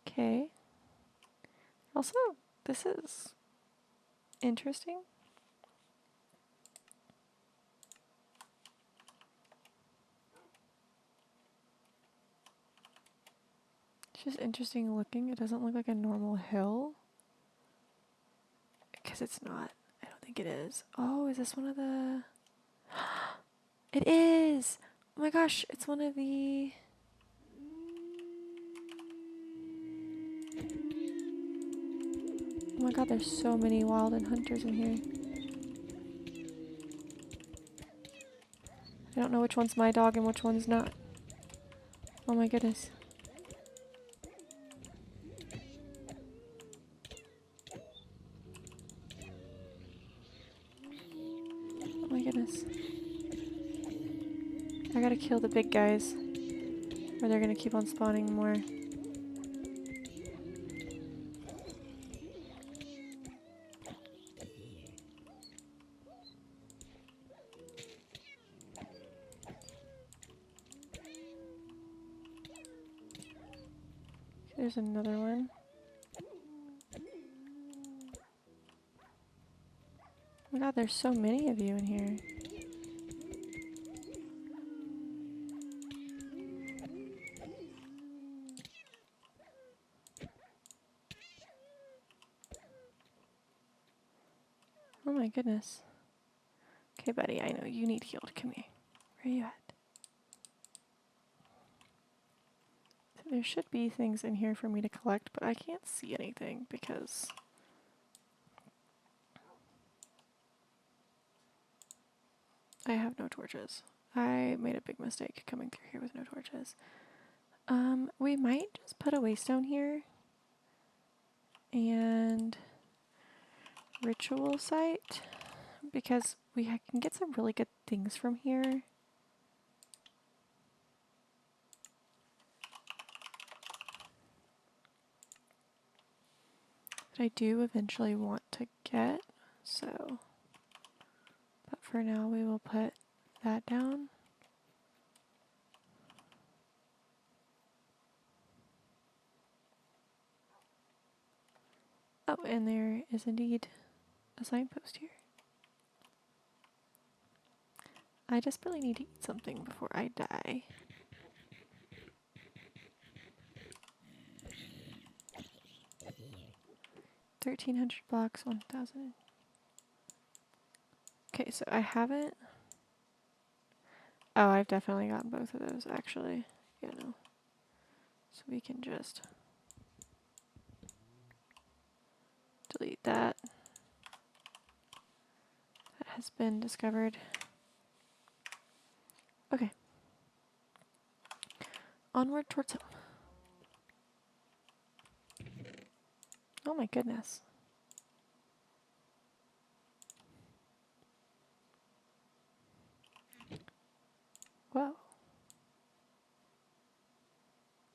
Okay. Also, this is interesting. It's just interesting looking. It doesn't look like a normal hill. Because it's not. I don't think it is. Oh, is this one of the... It is! Oh my gosh, it's one of the... Oh my god, there's so many wild and hunters in here. I don't know which one's my dog and which one's not. Oh my goodness. Oh my goodness. I gotta kill the big guys, or they're gonna keep on spawning more. There's another one. Oh my god, there's so many of you in here. Oh my goodness. Okay, buddy, I know you need healed. Come here. Where are you at? So there should be things in here for me to collect, but I can't see anything because... I have no torches. I made a big mistake coming through here with no torches. We might just put a waystone here. And... ritual site. Because we can get some really good things from here. That I do eventually want to get. So... but for now we will put that down. Oh, and there is indeed a signpost here. I desperately need to eat something before I die. 1300 blocks, 1000. Okay, so I haven't. Oh, I've definitely gotten both of those actually. You know. So we can just delete that. That has been discovered. Okay. Onward towards home. Oh my goodness. Whoa.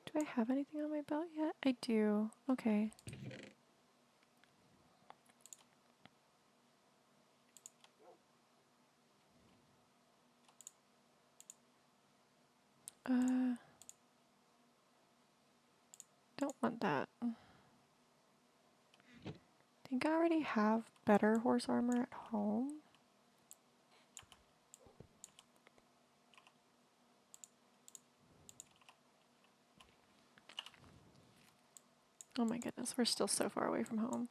Do I have anything on my belt yet? I do. Okay. Don't want that. I think I already have better horse armor at home. Oh my goodness, we're still so far away from home.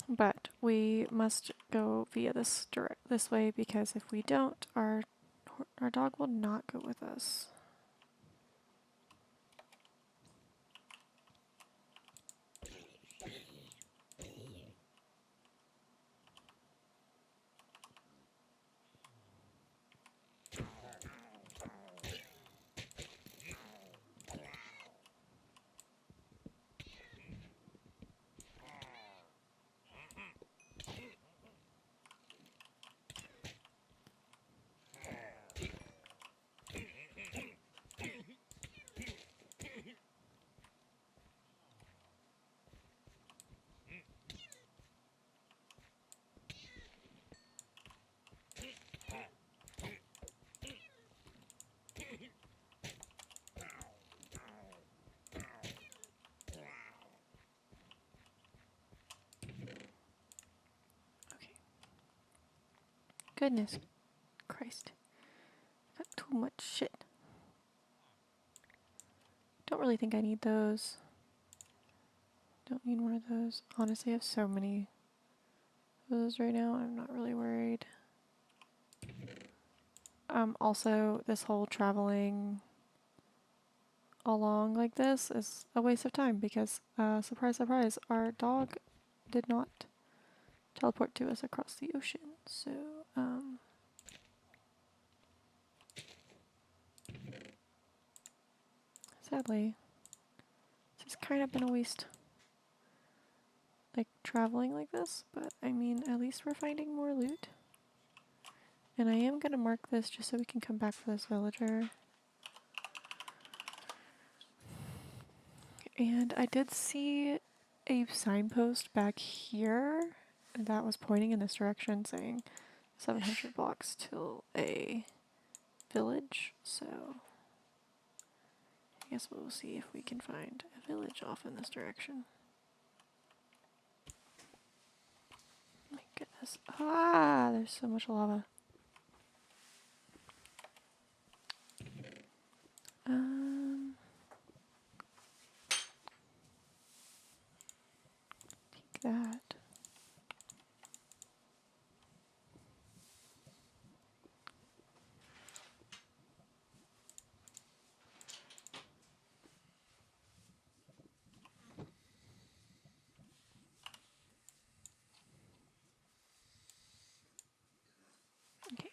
But we must go via this way because if we don't, our dog will not go with us. Okay. Goodness Christ. Got too much shit. Don't really think I need those. Don't need one of those. Honestly, I have so many of those right now. I'm not really worried. Also, this whole traveling along like this is a waste of time because, surprise, surprise, our dog did not teleport to us across the ocean. So, sadly, it's kind of been a waste, like, traveling like this. But, I mean, at least we're finding more loot. And I am going to mark this just so we can come back for this villager. And I did see a signpost back here that was pointing in this direction saying 700 blocks till a village. So I guess we'll see if we can find a village off in this direction. My goodness. Ah, there's so much lava. Take that. Okay.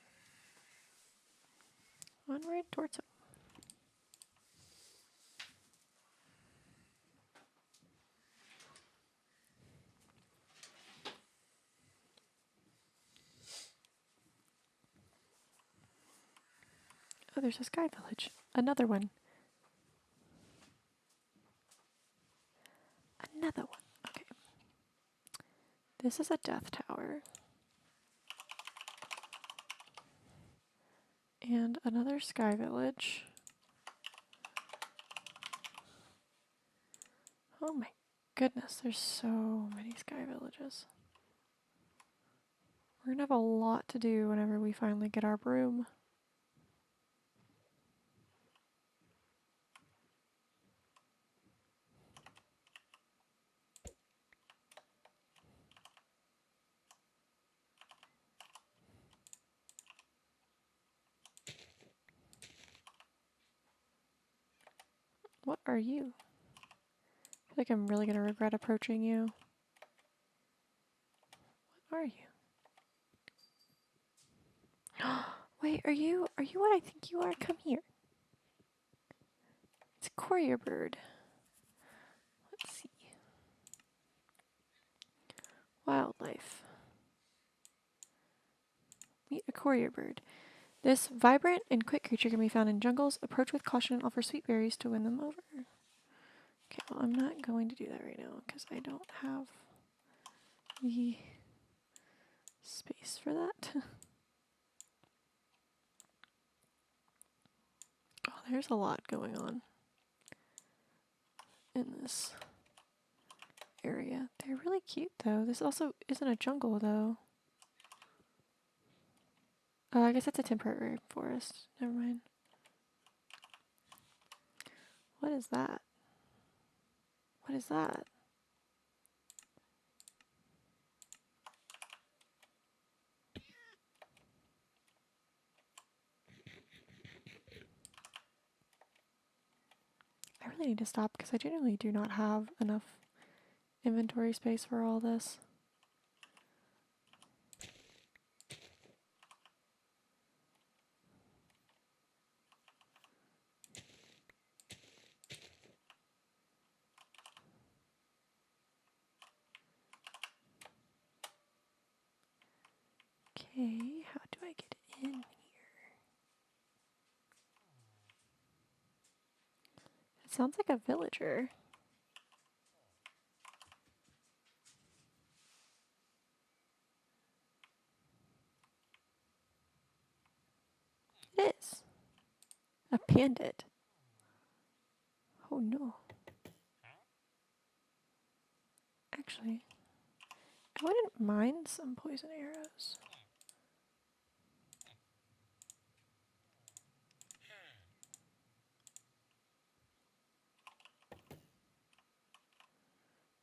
Onward towards it. Oh, there's a sky village. Another one. Another one. Okay. This is a death tower. And another sky village. Oh my goodness, there's so many sky villages. We're gonna have a lot to do whenever we finally get our broom. What are you? I feel like I'm really gonna regret approaching you. What are you? Wait, are you what I think you are? Come here. It's a courier bird. Let's see. Wildlife. Meet a courier bird. This vibrant and quick creature can be found in jungles. Approach with caution and offer sweet berries to win them over. Okay, well, I'm not going to do that right now because I don't have the space for that. Oh, there's a lot going on in this area. They're really cute, though. This also isn't a jungle, though. I guess it's a temporary forest. Never mind. What is that? What is that? I really need to stop because I genuinely do not have enough inventory space for all this. Okay, how do I get in here? It sounds like a villager. It is. A bandit. Oh no. Actually, I wouldn't mind some poison arrows.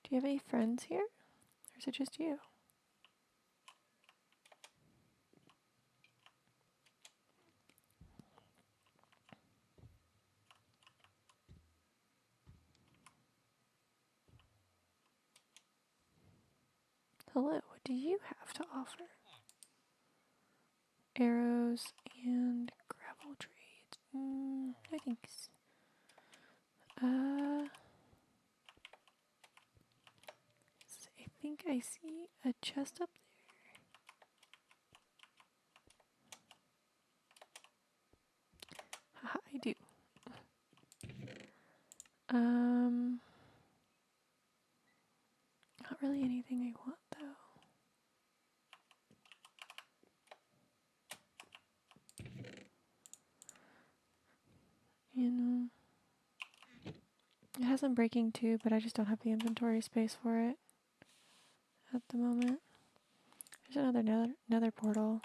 Do you have any friends here? Or is it just you? Hello, what do you have to offer? Arrows and gravel trades. No thanks. I think I see a chest up there. Haha, I do. Not really anything I want though. You know, it has some breaking too, but I just don't have the inventory space for it at the moment. There's another nether portal.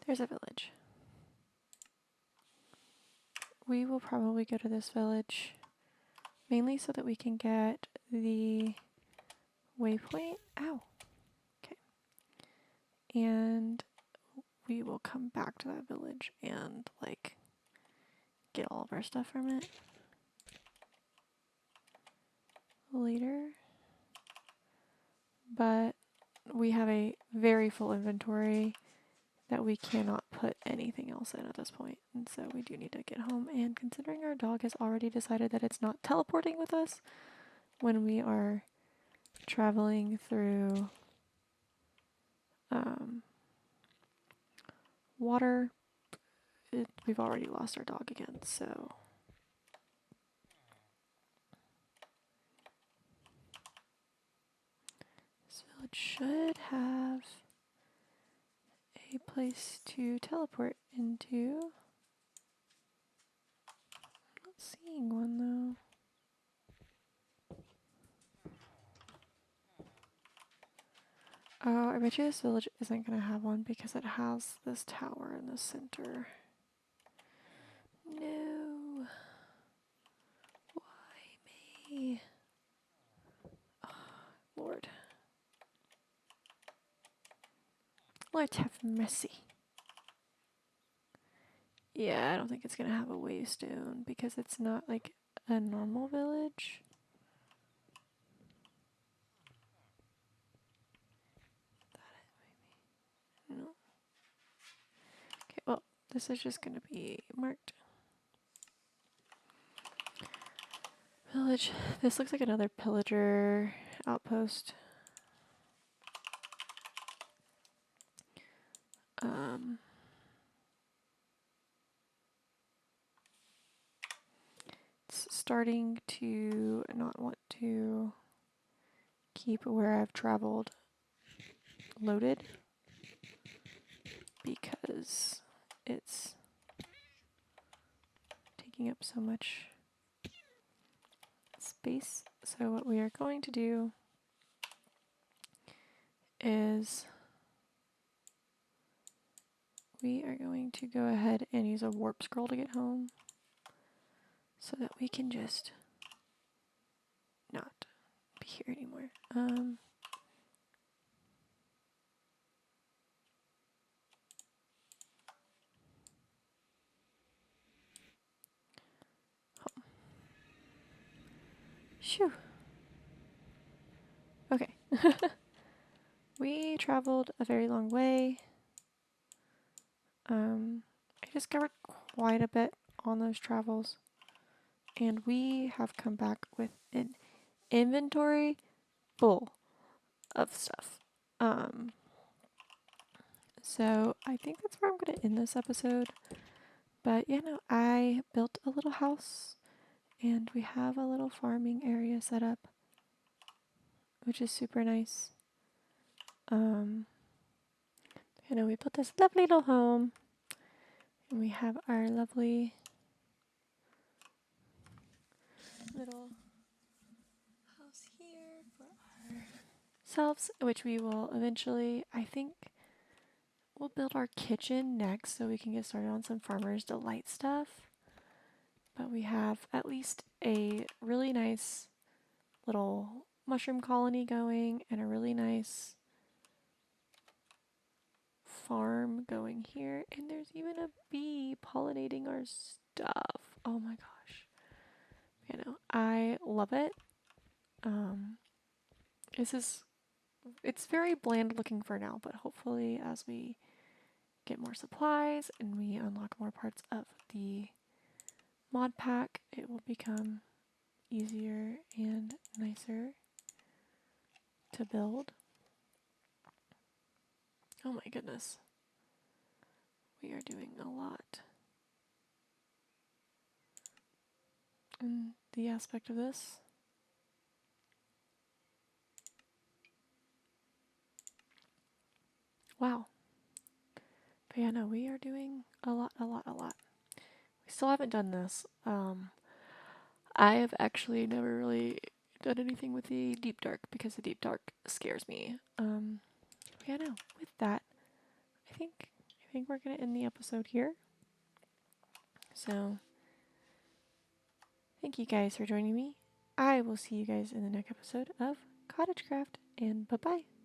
There's a village. We will probably go to this village mainly so that we can get the waypoint. Ow. Okay. And we will come back to that village and like get all of our stuff from it later. But we have a very full inventory that we cannot put anything else in at this point. And so we do need to get home. And considering our dog has already decided that it's not teleporting with us when we are traveling through water, we've already lost our dog again, so. This village should have a place to teleport into. I'm not seeing one though. Oh, I bet you this village isn't going to have one because it has this tower in the center. No. Why me? Oh, Lord. Lord have mercy. Yeah, I don't think it's going to have a waystone because it's not like a normal village. No. Okay, well, this is just going to be marked. Village. This looks like another pillager outpost. It's starting to not want to keep where I've traveled loaded because it's taking up so much space. So what we are going to do is we are going to go ahead and use a warp scroll to get home so that we can just not be here anymore. Shoo. Okay. We traveled a very long way. I discovered quite a bit on those travels. And we have come back with an inventory full of stuff. So I think that's where I'm going to end this episode. But you know, I built a little house and we have a little farming area set up, which is super nice. You know, we built this lovely little home and we have our lovely little house here for ourselves, which we will eventually, I think, we'll build our kitchen next so we can get started on some Farmer's Delight stuff. But we have at least a really nice little mushroom colony going and a really nice farm going here. And there's even a bee pollinating our stuff. Oh my gosh. You know, I love it. It's very bland looking for now, but hopefully as we get more supplies and we unlock more parts of the mod pack, it will become easier and nicer to build. Oh my goodness. We are doing a lot in the aspect of this. Wow. But yeah, no, we are doing a lot. We still haven't done this. I have actually never really done anything with the deep dark because the deep dark scares me. Yeah, no, with that, I think we're gonna end the episode here. So thank you guys for joining me. I will see you guys in the next episode of Cottage Craft, and bye bye.